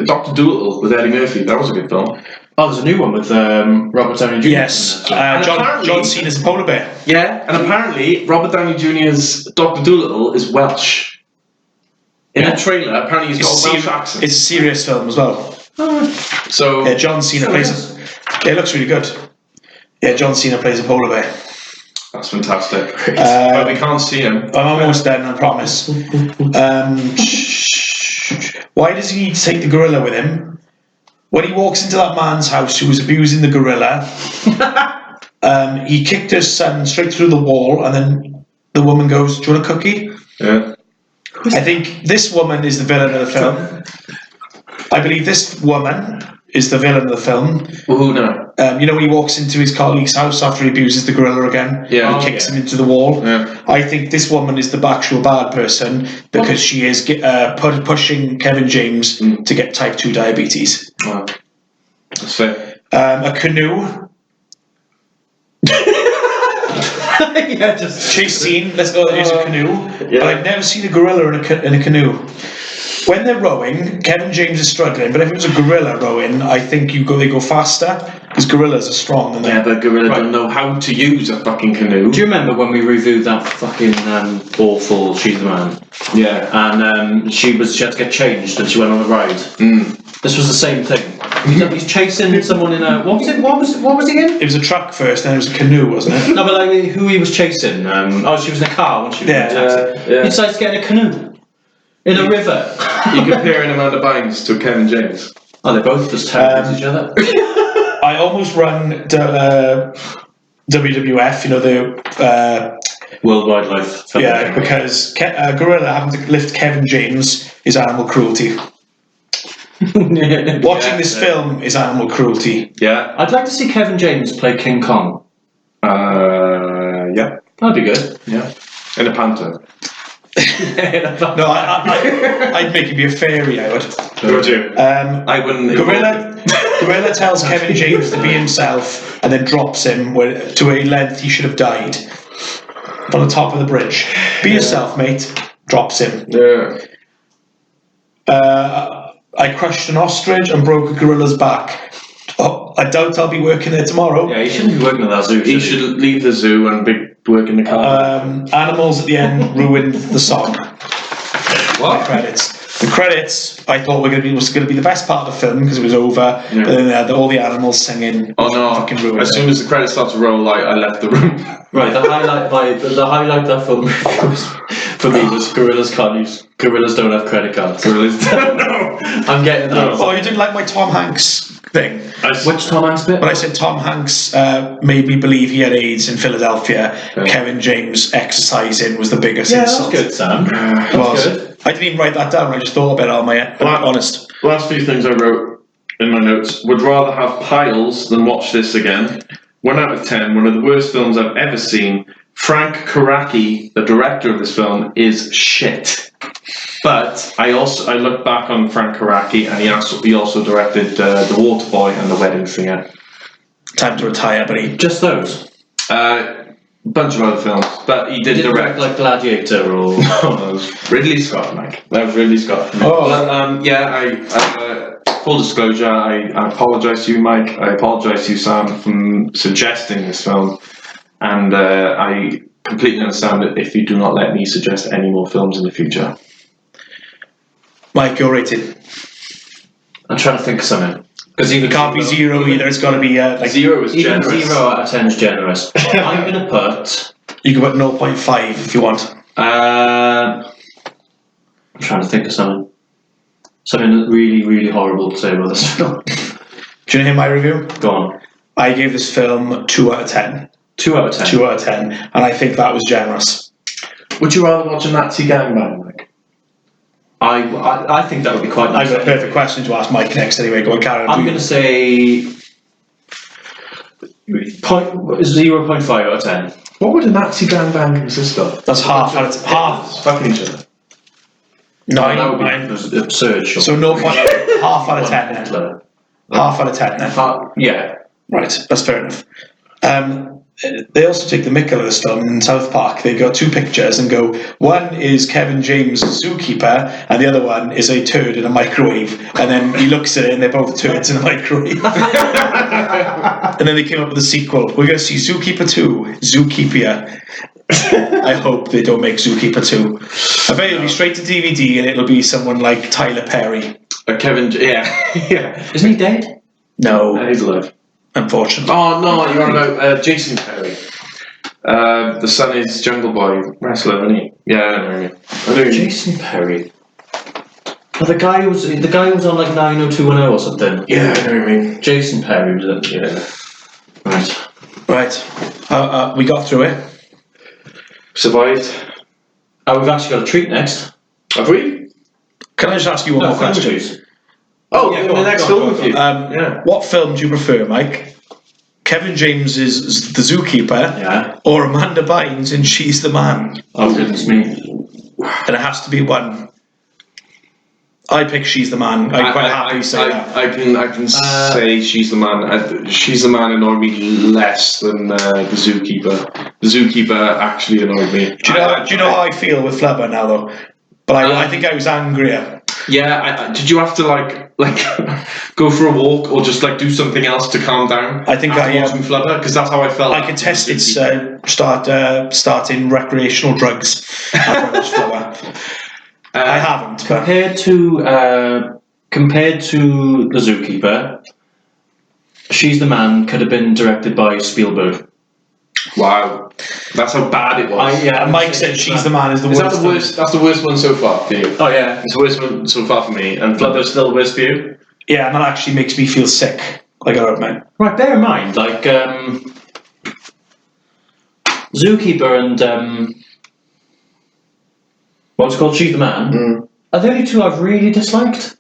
Dr. Dolittle with Eddie Murphy. That was a good film. Oh, there's a new one with Robert Downey Jr. Yes, John Cena's a polar bear. Yeah, and apparently Robert Downey Jr.'s Dr. Dolittle is Welsh. In a trailer, apparently he's got a Welsh accent. It's a serious film as well. So yeah, John Cena plays. It looks really good. Yeah, John Cena plays a polar bear. That's fantastic. But we can't see him. I'm almost done, I promise. Why does he need to take the gorilla with him? When he walks into that man's house who was abusing the gorilla, he kicked his son straight through the wall, and then the woman goes, "Do you want a cookie?" Yeah. I think this woman is the villain of the film. I believe this woman is the villain of the film. Well, who now? You know when he walks into his colleague's house after he abuses the gorilla again? Yeah. He kicks him into the wall. Yeah. I think this woman is the actual bad person because she is pushing Kevin James to get type 2 diabetes. Wow. That's fair. A canoe. Yeah, just Chase scene. Let's go. Here's a canoe. Yeah. But I've never seen a gorilla in a canoe. When they're rowing, Kevin James is struggling. But if it was a gorilla rowing, I think they go faster because gorillas are strong. And Yeah, but gorilla don't know how to use a fucking canoe. Do you remember when we reviewed that fucking awful She's the Man? Yeah. And she had to get changed and she went on a ride. This was the same thing. He's chasing someone in a... What was it? What was it again? It was a truck first, then it was a canoe, wasn't it? No, but like who he was chasing. She was in a car, wasn't she? Yeah. He decides to get in a canoe. In a river. You're comparing Amanda Bynes to Kevin James. Oh, they're both just terrible to each other. I almost run WWF, you know, the... World Wildlife Federation. Yeah, because gorilla having to lift Kevin James is animal cruelty. Watching this film is animal cruelty. Yeah. I'd like to see Kevin James play King Kong. Yeah. That'd be good. Yeah. In a panther. No, I'd make him be a fairy, I would. Would you? I wouldn't. Gorilla tells Kevin James to be himself and then drops him to a length he should have died. On the top of the bridge. Be yourself, mate. Drops him. Yeah. I crushed an ostrich and broke a gorilla's back. Oh, I doubt I'll be working there tomorrow. Yeah, he shouldn't be working at that zoo. He should leave the zoo and be working the car. Animals at the end ruined the song. What? The credits I thought was going to be the best part of the film because it was over. Yeah. But then they had all the animals singing. Oh no! Fucking ruined As soon as the credits started to roll, I left the room. Right, the highlight of that film for me was gorillas don't have credit cards. Gorillas. No. I'm getting that. Oh, you didn't like my Tom Hanks thing? Which Tom Hanks bit? When I said Tom Hanks made me believe he had AIDS in Philadelphia, Kevin James exercising was the biggest insult. That's good, Sam. That's good. I didn't even write that down. I just thought about it on my honest. Last few things I wrote in my notes. Would rather have piles than watch this again. 1 out of 10. One of the worst films I've ever seen. Frank Karaki, the director of this film, is shit. But I look back on Frank Karaki, and he also directed The Waterboy and The Wedding Singer. Time to retire, buddy. Just those. Bunch of other films, but he did direct like Gladiator or no, that was Ridley Scott, Mike. That was Ridley Scott. Oh. But I full disclosure, I apologise to you, Mike. I apologise to you, Sam, for suggesting this film, and I completely understand it if you do not let me suggest any more films in the future. Mike, you're rated. I'm trying to think of something. Because It can't be 0 either. It's got to be like 0 is even generous. 0 out of 10 is generous. I'm going to put... You can put 0.5 if you want. I'm trying to think of something. Something really, really horrible to say about this film. Do you know hear my review? Go on. I gave this film 2 out of 10. 2 out of 10. 2 out of 10, and I think that was generous. Would you rather watch a Nazi gangbang, Mike? I think that would be quite nice. I've got a perfect question to ask Mike next anyway. Go on, Karen. I'm going to say 0.5 out of 10. What would a Nazi band consist of? That's half out of half. Fucking each other. That would be Nine. absurd. Sure. So no point. Half out of 10 then. Hitler. Half out of 10 then. Yeah. Right, that's fair enough. They also take the mick out of this film in South Park. They got two pictures and go, one is Kevin James' Zookeeper, and the other one is a turd in a microwave. And then he looks at it, and they're both turds in a microwave. And then they came up with a sequel. We're going to see Zookeeper 2, Zookeeper. I hope they don't make Zookeeper 2. I bet it'll be straight to DVD, and it'll be someone like Tyler Perry. Yeah. Isn't he dead? No, He's alive. unfortunately. Oh no, you're on about Jason Perry. The son is Jungle Boy wrestler, isn't he? Yeah, I know. Jason Perry. Oh, the guy who was on like 90210 or something. Yeah, I know what you mean. Jason Perry was it? Yeah. Right. We got through it. Survived. We've actually got a treat next. Have we? Can I just ask you one more question? Oh, Yeah, the go on, next go on, film go with on. you. What film do you prefer, Mike? Kevin James is the Zookeeper, Yeah. or Amanda Bynes in She's the Man? Oh goodness me. And it has to be one. I pick She's the Man. I'm quite happy to say that. I can say She's the Man. She's the Man annoyed me less than the Zookeeper. The Zookeeper actually annoyed me. Do you know how I feel with Flubber now, though? But I think I was angrier. Yeah, did you have to like go for a walk or just like do something else to calm down? I think after watching Flubber, because that's how I felt. I contested starting recreational drugs after I watched Flubber. I haven't. But Compared to the Zookeeper, She's the Man could have been directed by Spielberg. Wow, that's how bad it was. Mike said She's the Man is the Is worst. that the worst? That's the worst one so far for you. Oh yeah. It's the worst one so far for me, and Flubber's still the worst for you. Yeah, and that actually makes me feel sick. Like I don't know. Right, bear in mind, like Zookeeper and what's it called She's the Man are the only two I've really disliked.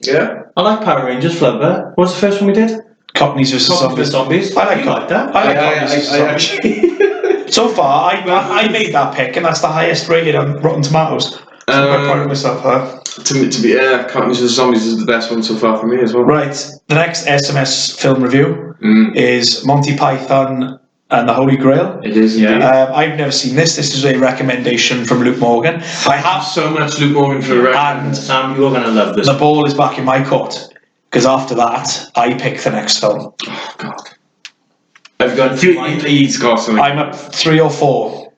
Yeah. I like Power Rangers, Flubber. What was the first one we did? Cockneys vs. Zombies. I like that. I like Cockneys vs. Zombies. So far, I made that pick, and that's the highest rated on Rotten Tomatoes. So I'm quite proud of myself, huh? To be Cockneys vs. Zombies is the best one so far for me as well. Right. The next SMS film review is Monty Python and the Holy Grail. It is, yeah. I've never seen this. This is a recommendation from Luke Morgan. I have so much Luke Morgan for the record. and Sam, you're going to love this. the ball is back in my court. Because after that, I pick the next film. Oh, God. Have you got He's got something. I'm at 3 or 4.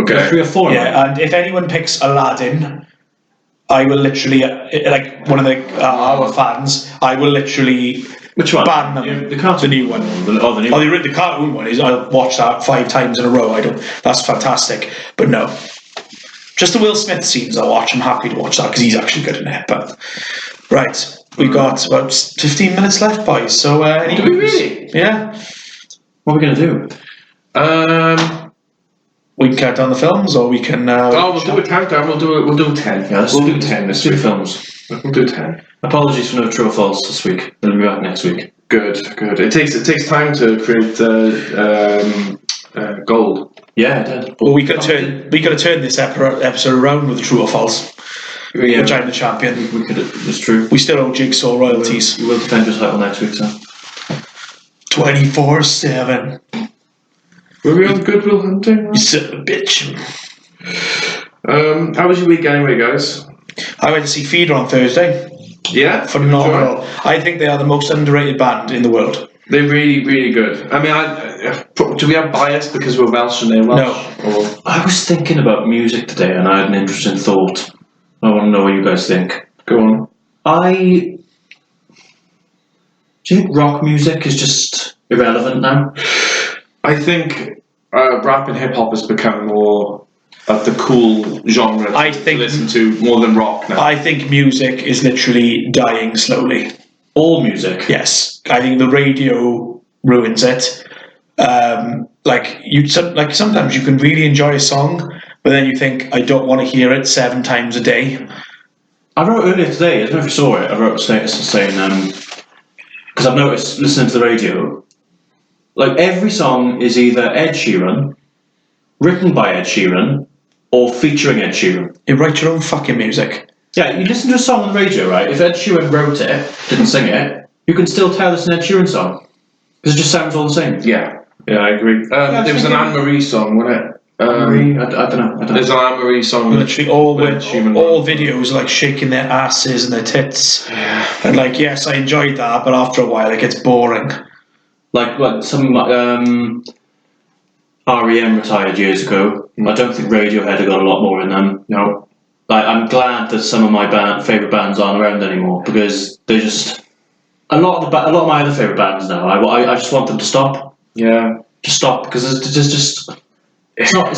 Okay. 3 or 4? Yeah, and if anyone picks Aladdin, I will literally, like one of our fans, I will literally Which one? ban them. The new one. The new one. The cartoon one is. I'll watch that 5 times in a row. That's fantastic. But no, just the Will Smith scenes I watch. I'm happy to watch that because he's actually good in it. But right. We've got about 15 minutes left, boys. So, Do we really? Yeah. What are we going to do? We can count down the films, or we can. We'll do a countdown. We'll do 10. Yeah, let's do 10 this week. films. We'll do 10. Apologies for no true or false this week. We'll be back next week. Good. It takes time to create gold. Yeah, it did. Well, we could have turned this episode around with a true or false. Yeah, Which I'm the champion. We could. It's true. We still owe Jigsaw royalties. You will defend your title next week, sir. 24/7. Were we on Good Will Hunting? You son of a bitch. How was your week anyway, guys? I went to see Feeder on Thursday. Yeah? Phenomenal. I think they are the most underrated band in the world. They're really, really good. I mean, do we have bias because we're Welsh and they're Welsh? No. Or? I was thinking about music today, and I had an interesting thought. I want to know what you guys think. Go on. Do you think rock music is just irrelevant now? I think rap and hip hop has become more of the cool genre to listen to more than rock now. I think music is literally dying slowly. All music? Yes. I think the radio ruins it. Sometimes you can really enjoy a song, but then you think, I don't want to hear it 7 times a day. I wrote earlier today, I don't know if you saw it, I wrote a status saying, because I've noticed, listening to the radio, like every song is either Ed Sheeran, written by Ed Sheeran, or featuring Ed Sheeran. You write your own fucking music. Yeah, you listen to a song on the radio, right? If Ed Sheeran wrote it, didn't sing it, you can still tell it's an Ed Sheeran song. Because it just sounds all the same. Yeah, I agree. There was an Anne-Marie song, wasn't it? Anne-Marie? I don't know. There's an Anne-Marie song. Literally all Ed Sheeran. videos like shaking their asses and their tits. Yeah. And like, yes, I enjoyed that, but after a while it gets boring. Like some R.E.M. retired years ago. I don't think Radiohead have got a lot more in them. No. Like, I'm glad that some of my favourite bands aren't around anymore because they're just a lot of my other favourite bands now. I just want them to stop. Yeah. Just stop because it's just it's not.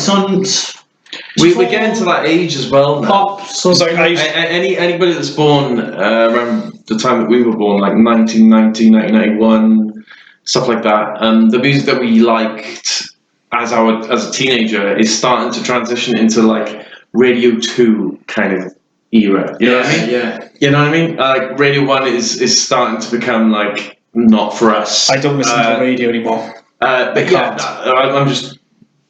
We're getting to that age as well now. Pop. So Anybody that's born around the time that we were born, like 1990, 1991, stuff like that, the music that we liked as a teenager is starting to transition into like Radio 2 kind of era. You know what I mean? Yeah. You know what I mean? Like Radio 1 is starting to become like not for us. I don't listen to the radio anymore. But yeah, I'm just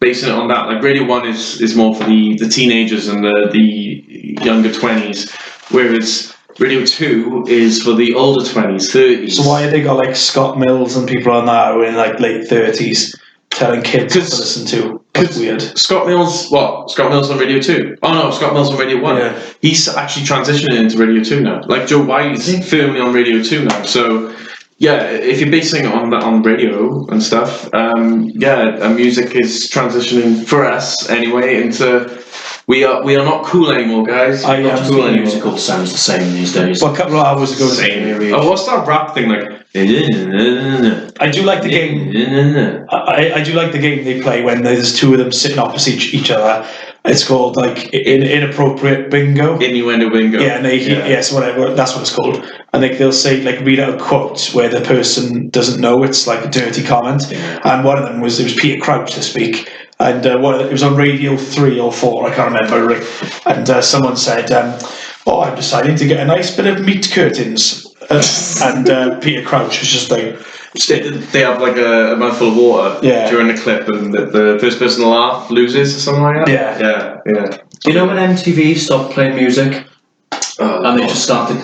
basing it on that. Like Radio 1 is more for the teenagers and the younger 20s, whereas Radio 2 is for the older 20s, 30s. So why have they got like Scott Mills and people on that who are in like late 30s telling kids to listen to? That's weird. Scott Mills on Radio 2? Oh no, Scott Mills on Radio 1. Yeah. He's actually transitioning into Radio 2 now. Like Joe White's firmly on Radio 2 now. So yeah, if you're basing it on radio and stuff, music is transitioning for us anyway into we are not cool anymore, guys. I am cool anymore. Musical sounds the same these days. Well, a couple of hours ago, Oh, what's that rap thing like? I do like the game. I do like the game they play when there's two of them sitting opposite each other. It's called like inappropriate bingo. Innuendo bingo. Yeah, and yes, whatever. That's what it's called. And they'll say like read out a quote where the person doesn't know it's like a dirty comment. Yeah. And one of them was Peter Crouch to speak. And it was on Radio 3 or 4, I can't remember. And someone said, I'm deciding to get a nice bit of meat curtains. And Peter Crouch was just like... They have like a mouthful of water during the clip, and the first person to laugh loses or something like that. Yeah. Do you know when MTV stopped playing music? And they just started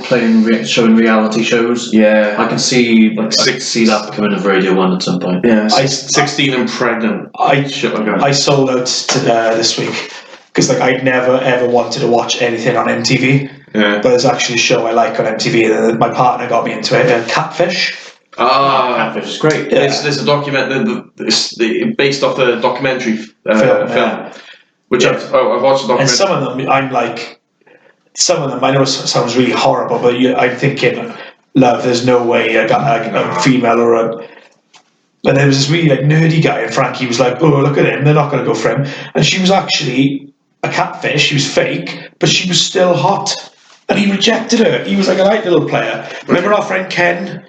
showing reality shows. Yeah, I can see that coming of Radio 1 at some point. Yeah, 16 and pregnant. I sold out to this week because like I'd never ever wanted to watch anything on MTV. Yeah, but there's actually a show I like on MTV, and then my partner got me into it. Catfish. Catfish is great. Yeah. There's a based off the documentary film, which I've watched the documentary. And some of them I know it sounds really horrible, but I'm thinking, love, there's no way a female or a... And there was this really like nerdy guy, and Frankie was like, oh, look at him, they're not going to go for him. And she was actually a catfish, she was fake, but she was still hot. And he rejected her. He was like a light little player. Remember our friend Ken?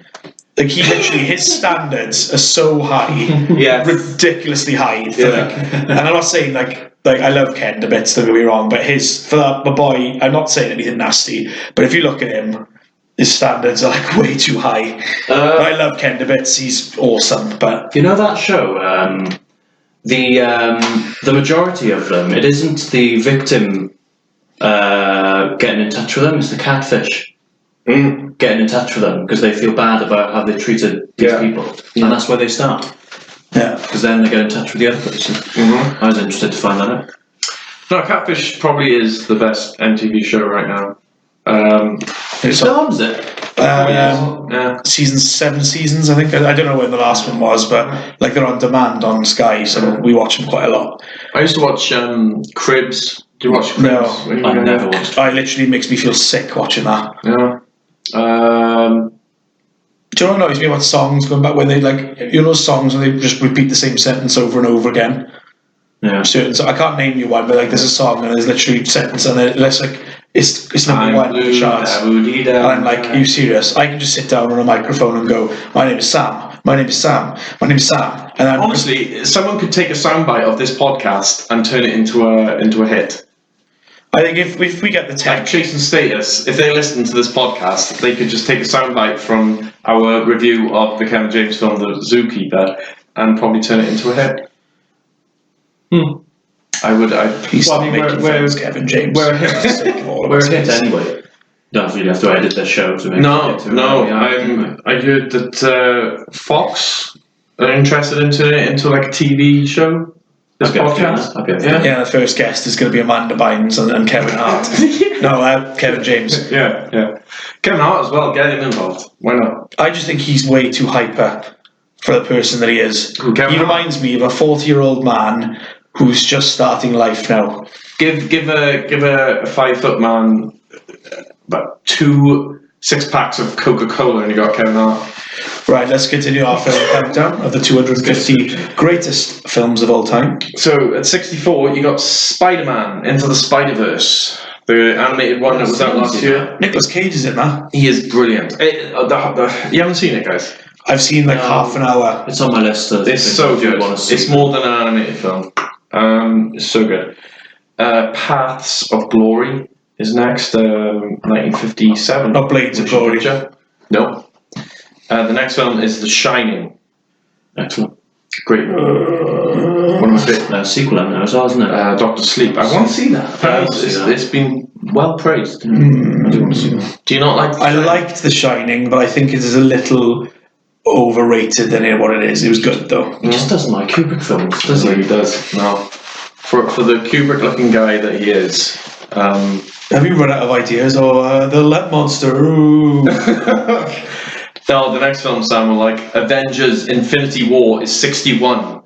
Like his standards are so high, ridiculously high. And I'm not saying like I love Ken a bit, don't get me wrong, but my boy, I'm not saying anything nasty, but if you look at him, his standards are like way too high. I love Ken a bit, he's awesome, but you know that show, the majority of them, it isn't the victim getting in touch with them, it's the catfish. Getting in touch with them because they feel bad about how they treated these people, and that's where they start. Yeah, because then they get in touch with the other person. I was interested to find that out. No, Catfish probably is the best MTV show right now. It's on, is it? Season 7 seasons, I think. I don't know when the last one was, but like they're on demand on Sky, so we watch them quite a lot. I used to watch Cribs. Do you watch Cribs? No, I never watched. It literally makes me feel sick watching that. Yeah. Do you know what annoys me about songs going back when they songs and they just repeat the same sentence over and over again? Yeah. So I can't name you one, but like there's a song and there's literally a sentence and it's like it's number one in the charts. And I'm like, are you serious? I can just sit down on a microphone and go, my name is Sam. My name is Sam. My name is Sam. And honestly, someone could take a soundbite of this podcast and turn it into a hit. I think if we get the tech... Like Chase and Status, if they listen to this podcast, they could just take a soundbite from our review of the Kevin James film, The Zookeeper, and probably turn it into a hit. Please Well, I stop mean, making we're- films, Kevin James. We're a hit. For the sake of all of We're us. a hit anyway. Don't really have to edit the show to make No, it. I heard that Fox are interested in turning it into like a TV show. This podcast. Yeah, the first guest is going to be Amanda Bynes and Kevin Hart. No, Kevin James. Yeah. Kevin Hart as well. Get him involved. Why not? I just think he's way too hyper for the person that he is. Who, Kevin He Hart? reminds me of a 40-year-old man who's just starting life now. Give a 5-foot man about 2 6-packs of Coca-Cola and you got Kevin Hart. Right, let's continue our film countdown of the 250 greatest films of all time. So at 64, you got Spider-Man Into the Spider-Verse, the animated one that was out last year. Nicolas Cage is in that. He is brilliant. You haven't seen it, guys? I've seen like half an hour. It's on my list. It's so good. It's more than an animated film. It's so good. Paths of Glory is next, 1957. Not Blades of Glory. No. The next film is The Shining. Excellent. Great. One of my favorite. Sequel out now as well, isn't it? Doctor Sleep. I want to see that. I want to see that. It's been well praised. I do want to see that. Do you not like? I liked The Shining, but I think it is a little overrated than what it is. It was good though. He just doesn't like Kubrick films, does He he? does. No. For the Kubrick-looking guy that he is. Have you run out of ideas? Or the Let Monster? Ooh. No, the next film, Sam, will like Avengers: Infinity War is 61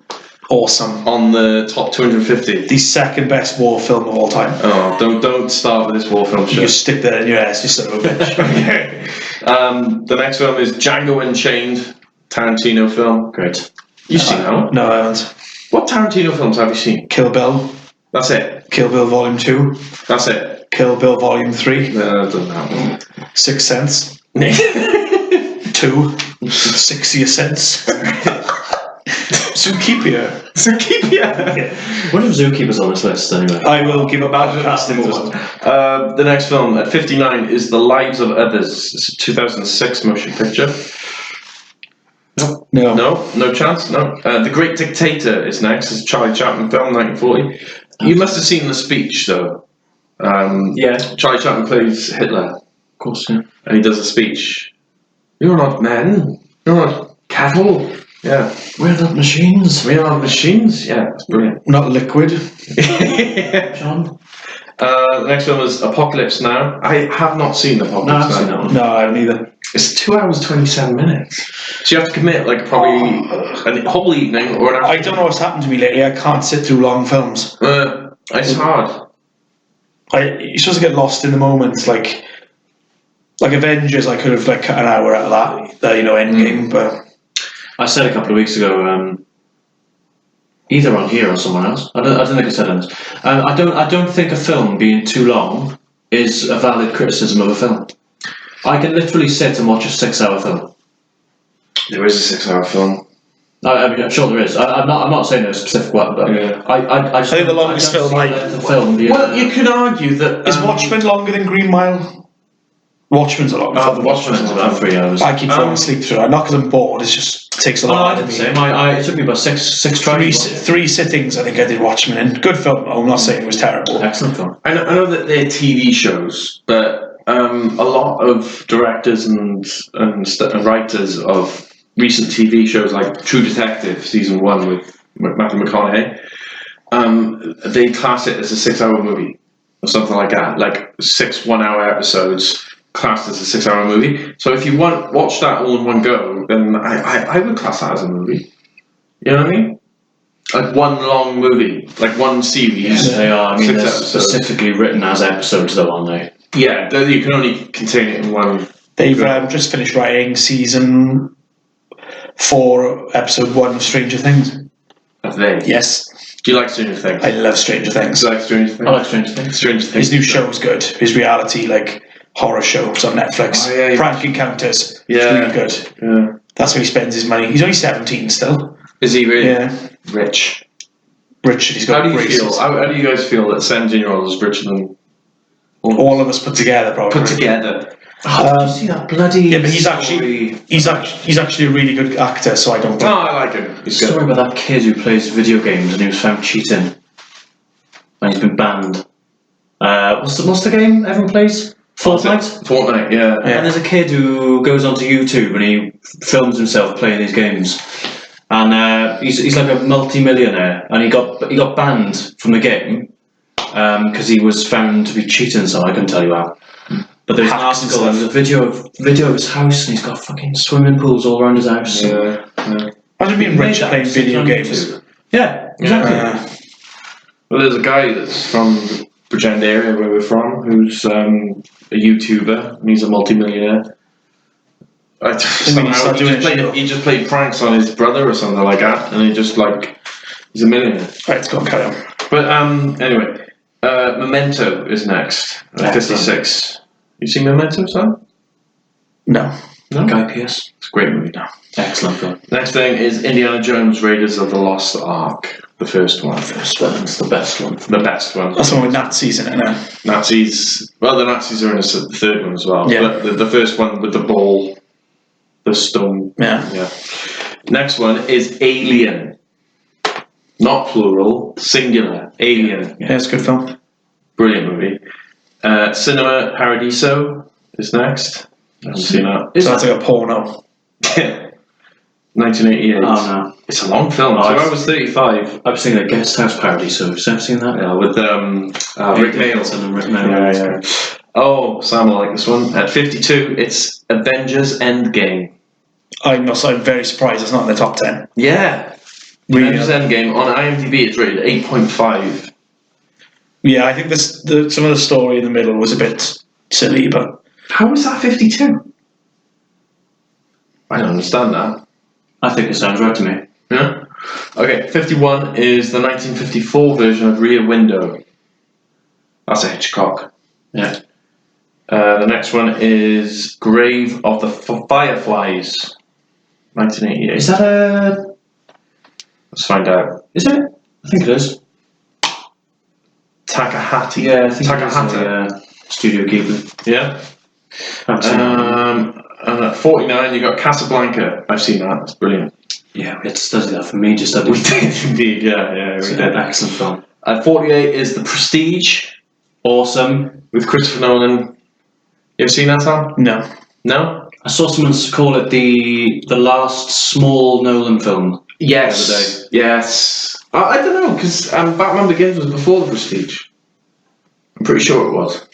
Awesome. on the top 250. The second best war film of all time. Oh, don't start with this war film You shit. just stick that in your ass, you son of a bitch. Okay. The next film is Django Unchained, Tarantino film. Great. You've seen that one? No, I haven't. What Tarantino films have you seen? Kill Bill. That's it. Kill Bill Volume 2. That's it. Kill Bill Volume 3. No, it doesn't happen. Sixth Sense. 2. 60 cents. Zookeeper. Zookeeper. What if Zookeeper's on this list anyway? I will give a Imagine podcast that into it. The next film at 59 is The Lives of Others. It's a 2006 motion picture. No. No chance. No. The Great Dictator is next. It's a Charlie Chaplin film, 1940. You must have seen The Speech, though. Yeah. Charlie Chaplin plays Hitler, Of course, yeah. and he does a speech. You're not men. You're not cattle. Yeah. We're not machines, We are machines. Yeah, it's brilliant. Not liquid. John. The next film is Apocalypse Now. I have not seen Apocalypse No, I've Now. seen that one. No, I haven't either. It's 2 hours 27 minutes. So you have to commit like probably a whole evening or an I afternoon. don't know what's happened to me lately. I can't sit through long films. It's hard. Mm. You're supposed to get lost in the moments. Like Avengers, I could have like cut an hour out of that Endgame, but I said a couple of weeks ago, either on here or someone else. I don't think I said on this. I don't think a film being too long is a valid criticism of a film. I can literally sit and watch a 6-hour film. There is a 6-hour film. I mean, I'm sure there is. I'm not saying there's a specific one, but Yeah. I just think the longest don't film see I- the film being. Well, you could argue that is Watchmen longer than Green Mile? Watchmen's a long Oh, film. the Watchmen's about 3 hours. I keep falling asleep through it. Not because I'm bored. It just takes a Oh, lot I out did of the me. same. It took me about six tries. Three sittings, I think I did Watchmen in. Good film. I'm not saying it was terrible. Excellent film. I know that they're TV shows, but a lot of directors and writers of recent TV shows like True Detective season 1 with Matthew McConaughey, they class it as a 6-hour movie or something like that, like 6 1-hour episodes classed as a 6-hour movie. So if you watch that all in one go, then I would class that as a movie. You know what I mean? Like one long movie, like one series. They are. I mean, 6 they're episodes. specifically written as episodes, though, aren't they? Yeah, you can only contain it in one. They've just finished writing season 4, episode 1 of Stranger Things. Have they? Yes, Do you like Stranger Things? I love Stranger Things. Do you like Stranger Things? I like Stranger Things. Stranger Things. His new show's good. His reality, horror shows on Netflix. Oh, yeah. Prank Encounters. Yeah. It's really good. Yeah. That's where he spends his money. He's only 17 still. Is he really Yeah. rich? Richard, he's How got do you braces. feel? How do you guys feel that 17-year-old is richer than All of us put together, probably. put together? Did you see that bloody? Yeah, but he's story? actually a really good actor, so I don't think. No, I like him. He's good. Story about that kid who plays video games and he was found cheating, and he's been banned. What's the game everyone plays? Fortnite. Fortnite, yeah. And there's a kid who goes onto YouTube and he films himself playing these games, and he's like a multi-millionaire, and he got banned from the game because he was found to be cheating. So I couldn't tell you how. But there's an article and there's a video of his house, and he's got fucking swimming pools all around his house. Yeah. Imagine being rich playing video games. Yeah, exactly. Well, there's a guy that's from the Bridgend area where we're from, who's a YouTuber, and he's a multi-millionaire. He just played pranks on his brother or something like that, and he's a millionaire. Right, let's go and carry on. But anyway, Memento is next. 56. You seen Memento, son? No. Guy Pearce. It's a great movie. No. Excellent film. Next thing is Indiana Jones Raiders of the Lost Ark. The first one. First one. It's the best one. The best one. That's the one with Nazis in it now. Nazis. Well, the Nazis are in the third one as well. Yeah. But the first one with the ball, the stone. Yeah. Next one is Alien. Not plural, singular. Alien. Yeah, it's a good film. Brilliant movie. Cinema Paradiso is next. I haven't seen that. Sounds like a porno. 1988. Oh no. It's a long film. So I was 35. I was thinking of Guest House Paradiso. Have you ever seen that? Yeah, with Rick Mayall. And Rick Mayall. Yeah. Oh, Sam will like this one. At 52, it's Avengers Endgame. I'm very surprised it's not in the top 10. Yeah. Really? Avengers Endgame on IMDb it's rated 8.5. Yeah, I think some of the story in the middle was a bit silly, but How was that 52? I don't understand that. I think it sounds right to me. Yeah. Okay, 51 is the 1954 version of Rear Window. That's a Hitchcock. Yeah. The next one is Grave of the Fireflies, 1988. Is that a? Let's find out. Is it? I think it is. Takahata. Yeah, I think Takahata. it is. Studio Ghibli. Yeah. I've seen that. And at 49, you got Casablanca. I've seen that. It's brilliant. Yeah, we had to study that for me. Just study. We did indeed. Yeah, It's we an did. excellent film. At 48 is The Prestige Awesome. with Christopher Nolan. You ever seen that, Sam? no. No. I saw someone call it the last small Nolan film. Yes. The other Yes. I don't know because Batman Begins was before The Prestige. I'm pretty sure it was.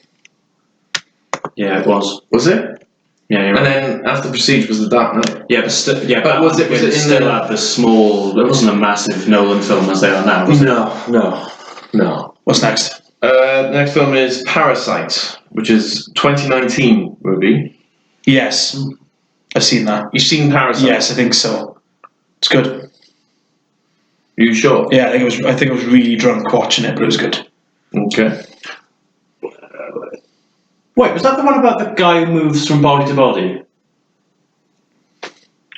Yeah, it was. Was it? Yeah, you're And right. then after Prestige was The Dark Knight. Yeah, but But was it in still the- had the small? It wasn't a massive Nolan film as they are now. Was it? No. What's next? Next film is Parasite, which is 2019 movie. Yes. I've seen that. You've seen Parasite? Yes, I think so. It's good. You sure? Yeah, I think I was really drunk watching it, but it was good. Okay. Wait, was that the one about the guy who moves from body to body?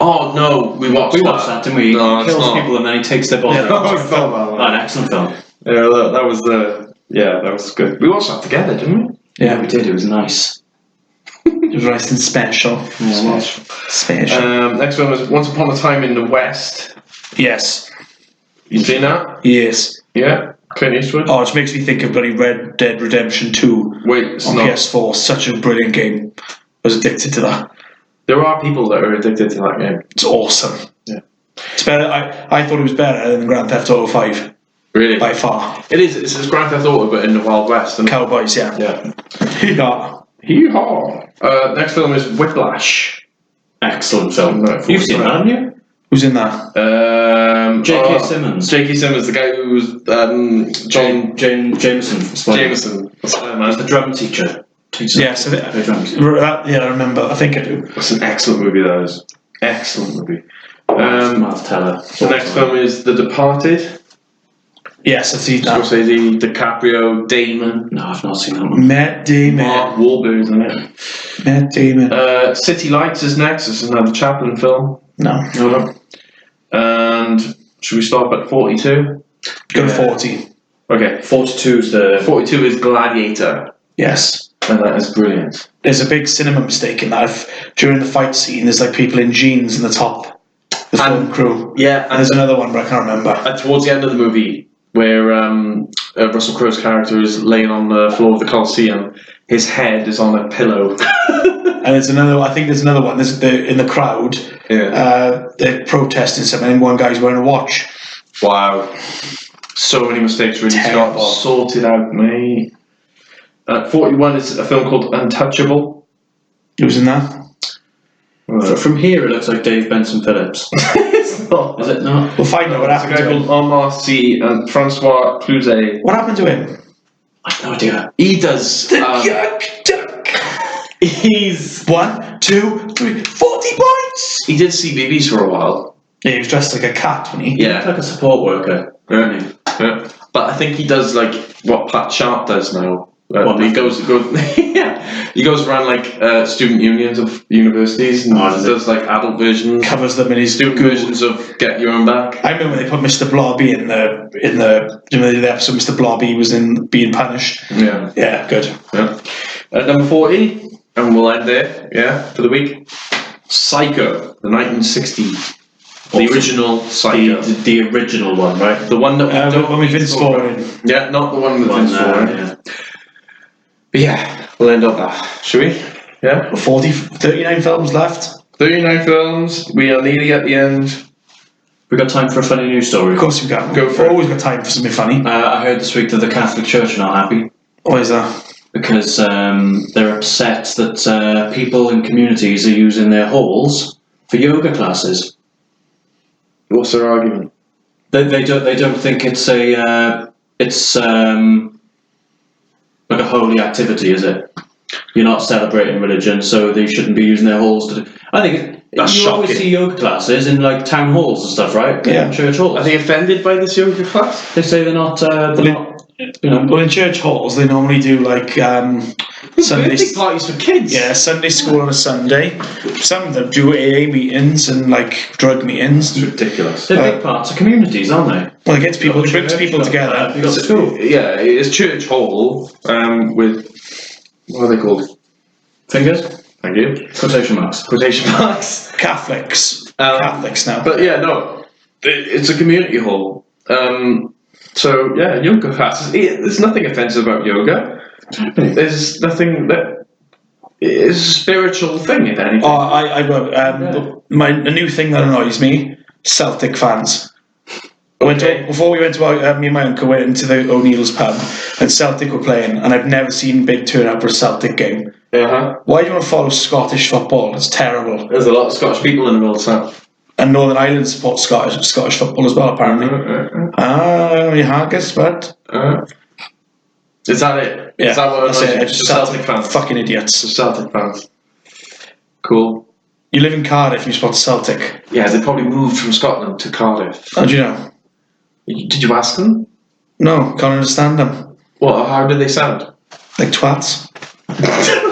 Oh no, we watched that, didn't we? No, He it's kills not. people and then he takes their body. No, it's not that one. An excellent film. Yeah, that was that was good. We watched that together, didn't we? Yeah, we did. It was nice. It was nice and special. Yeah, it was. Special. Next one was Once Upon a Time in the West. Yes. You seen that? Yes. Yeah. Clint Eastwood. Oh, it makes me think of bloody Red Dead Redemption 2 Wait, it's on not. PS4. Such a brilliant game. I was addicted to that. There are people that are addicted to that game. It's awesome. Yeah. It's better. I thought it was better than Grand Theft Auto 5 Really? by far. It is. It's Grand Theft Auto, but in the Wild West. And Cowboys, yeah. yeah. Yeah. Hee-haw. Next film is Whiplash. Excellent film. No, You've seen that, haven't you? Who's in that? J.K. Simmons. J.K. Simmons, the guy who was Jameson. From Spider-Man. Jameson. That's He's man. the drum teacher. Yes, I Play drums. yeah, I remember. I think I do. That's an excellent movie. That is excellent movie. Miles Teller. The next film is The Departed. Yes, I've seen that. Scorsese, DiCaprio, Damon. No, I've not seen that one. Matt Damon. Mark Wahlberg's in it. Matt Damon. City Lights is next. This is another Chaplin film. No. And should we stop at 42? Go to 40. Okay. 42 is the... 42 is Gladiator. Yes. And that is brilliant. There's a big cinema mistake in that. During the fight scene, there's like people in jeans in the top, the film crew. Yeah, And there's another one, but I can't remember. towards the end of the movie, where Russell Crowe's character is laying on the floor of the Coliseum, his head is on a pillow. And there's another. I think there's another one. There's in the crowd. Yeah. They're protesting something, and one guy's wearing a watch. Wow. So many mistakes really Terrible. got sorted out, mate. 41 is a film called Untouchable. Who's in that? From here, it looks like Dave Benson Phillips. It's not. Is it not? We'll find out what It's a happened guy to him. called Omar Sy and Francois Cluzet. What happened to him? I have no idea. He does. Yuck, duck. He's 1, 2, 3, 40 points. he did CBeebies for a while. Yeah, he was dressed like a cat, wasn't he? He looked like a support worker. Yeah. Yeah. But I think he does like what Pat Sharp does now. What, he goes yeah. He goes around like student unions of universities and does like adult versions, Covers them in his student versions of Get Your Own Back. I remember when they put Mr. Blobby in the you know, the episode Mr. Blobby was in Being Punished. Yeah. Yeah, good. Yeah. Number 40, and we'll end there. Yeah, for the week. Psycho, the 1960. The original Psycho. The original one, right? The one that When we've been scoring. Yeah, not the one with Vince Vaughn. yeah. But yeah, we'll end up that. Should we? Yeah. 39 films left. 39 films. We are nearly at the end. We got time for a funny news story. Of course we can. Go for it. Always got time for something funny. I heard this week that the Catholic Church are not happy Why is that? because they're upset that people in communities are using their halls for yoga classes. What's their argument? They don't think it's like a holy activity, is it? You're not celebrating religion, so they shouldn't be using their halls to do. I think That's you always shocking. see yoga classes in like town halls and stuff, right? Yeah. Church halls. Are they offended by this yoga class? They say they're not. Well, in church halls, they normally do like Sunday. Birthday parties for kids. Yeah, Sunday school on a Sunday. Some of them do AA meetings and like drug meetings. It's ridiculous. They're big parts of communities, aren't they? Well, it gets people, it brings people together. You got school. Yeah, it's church hall with what are they called? Fingers? Thank you. Quotation marks. Quotation marks. Catholics. Um, Catholics now. But yeah, no, it's a community hall. So yeah, yoga classes. There's nothing offensive about yoga. There's nothing that is a spiritual thing, if anything. Oh, a new thing that annoys me: Celtic fans. Before we went to me and my uncle went into the O'Neill's pub, and Celtic were playing, and I've never seen big turnout for a Celtic game. Why do you want to follow Scottish football? It's terrible. There's a lot of Scottish people in the North South. And Northern Ireland support Scottish football as well, apparently. You haggis, but Is that it? yeah, Is that what that's it. Just Celtic fans. Fucking idiots. Just Celtic fans. Cool. You live in Cardiff, you support Celtic. Yeah, they probably moved from Scotland to Cardiff. How do you know? Did you ask them? No, can't understand them. What? How did they sound? Like twats.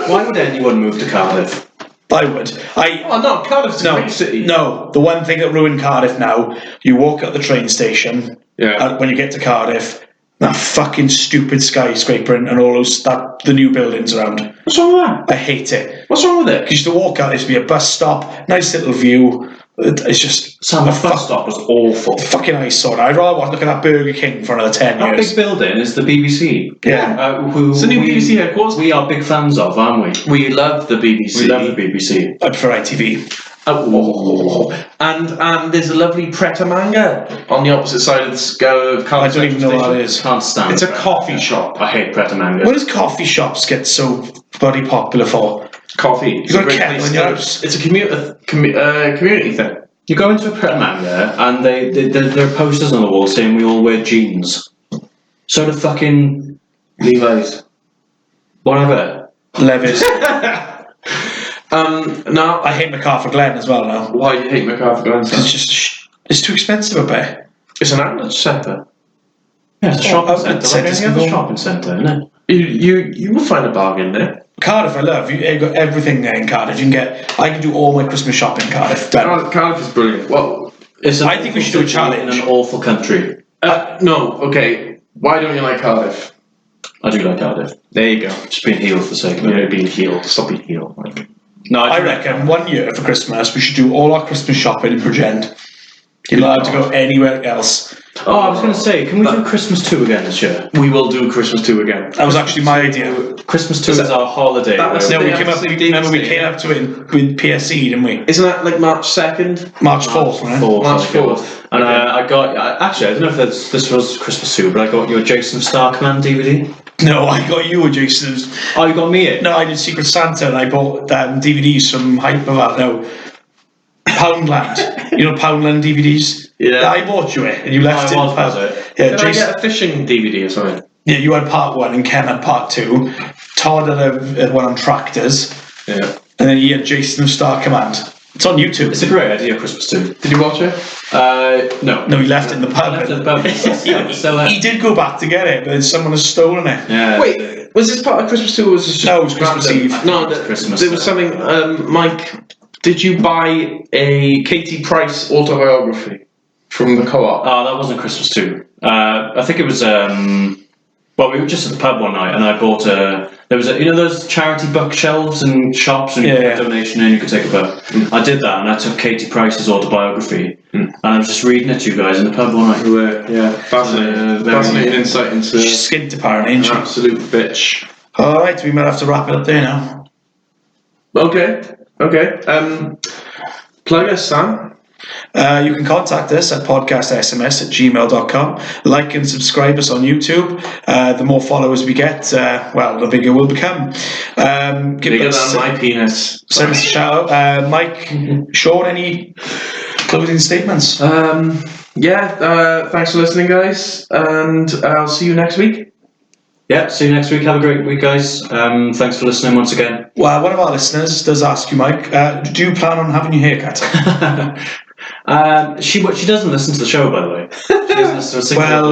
Why would anyone move to Cardiff? I would. Oh no, Cardiff's a great city. No, the one thing that ruined Cardiff now, you walk up the train station, when you get to Cardiff, that fucking stupid skyscraper and all those, the new buildings around. What's wrong with that? I hate it. What's wrong with it? Because you used to walk out, there used to be a bus stop, nice little view. It's just Sandwich bus stop was awful. fucking eyesore. I'd rather look at that Burger King for another 10 That years. big building is the BBC. Yeah. It's the new BBC headquarters. We are big fans of, aren't we? We love the BBC. We love the BBC. I prefer ITV. And there's a lovely Pret a Manga on the opposite side of the I don't even know what that is. Can't stand It's a Pret a coffee Manga. shop. I hate Pret a Manga. What does coffee shops get so bloody popular for? Coffee. You got a kettle in your house? It's a community thing. You go into a Pret a Manga and there are posters on the wall saying we all wear jeans. So the fucking Levi's. whatever. Levis. Now, I hate MacArthur Glen as well now. why do you hate MacArthur Glen? It's too expensive up there. It's an outlet centre. Yeah, it's a shopping outlet centre. Like centres any other can go- shopping centre, isn't it? You will find a bargain there. Cardiff, I love. You've got everything there in Cardiff. I can do all my Christmas shopping in Cardiff. Done. Cardiff is brilliant. Well, I think we should do a challenge. In an awful country. no, okay. Why don't you like Cardiff? I do like Cardiff. There you go. Just being healed for the sake of Yeah, it. being healed. Stop being healed. No, I reckon 1 year for Christmas we should do all our Christmas shopping in Bridgend. You're not allowed to go anywhere else. Oh, I was going to say, can we do Christmas 2 again this year? We will do Christmas 2 again. That was actually my idea. Christmas 2 is our holiday. That's No, the we came up. Remember, we came up to it with PSC, didn't we? Isn't that like March 2nd? March 4th, right? March 4th. And I got, actually, I don't know if this was Christmas 2, but I got your Jason Star Command DVD. No, I got you a Jason's. Oh, you got me it? No, I did Secret Santa and I bought DVDs from Poundland. You know Poundland DVDs? Yeah. I bought you it and you left Oh, it. was it? Yeah, Did I get a fishing DVD or something? Yeah, you had part 1 and Ken had part 2. Todd had one on tractors. Yeah. And then he had Jason of Star Command. It's on YouTube. It's a great idea, Christmas 2. Did you watch it? No. No, he left it in the pub. I left it in the pub. So, He did go back to get it, but someone has stolen it. yeah. Wait, was this part of Christmas 2 or was this just No, it was Christmas random? Eve. No, Christmas. there was something, Mike, did you buy a Katie Price autobiography from the co-op? Oh, that wasn't Christmas 2. I think it was, well, we were just at the pub one night and I bought there was you know those charity bookshelves and shops and you put a donation in, you could take a book. I did that and I took Katie Price's autobiography and I was just reading it to you guys in the pub one night. You were, yeah, fascinating insight into She's skint apparently, ain't an she? absolute bitch. Alright, we might have to wrap it up there now. Okay. Plug us, Sam. You can contact us at podcastsms@gmail.com. Like and subscribe us on YouTube. The more followers we get, the bigger we'll become. Bigger than my penis. Send us a shout out. Mike, Sean, any closing statements? Thanks for listening, guys, and I'll see you next week. Yeah, see you next week. Have a great week, guys. Thanks for listening once again. Well, one of our listeners does ask you, Mike, do you plan on having your hair cut? She doesn't listen to the show, by the way. She doesn't listen to a single Well,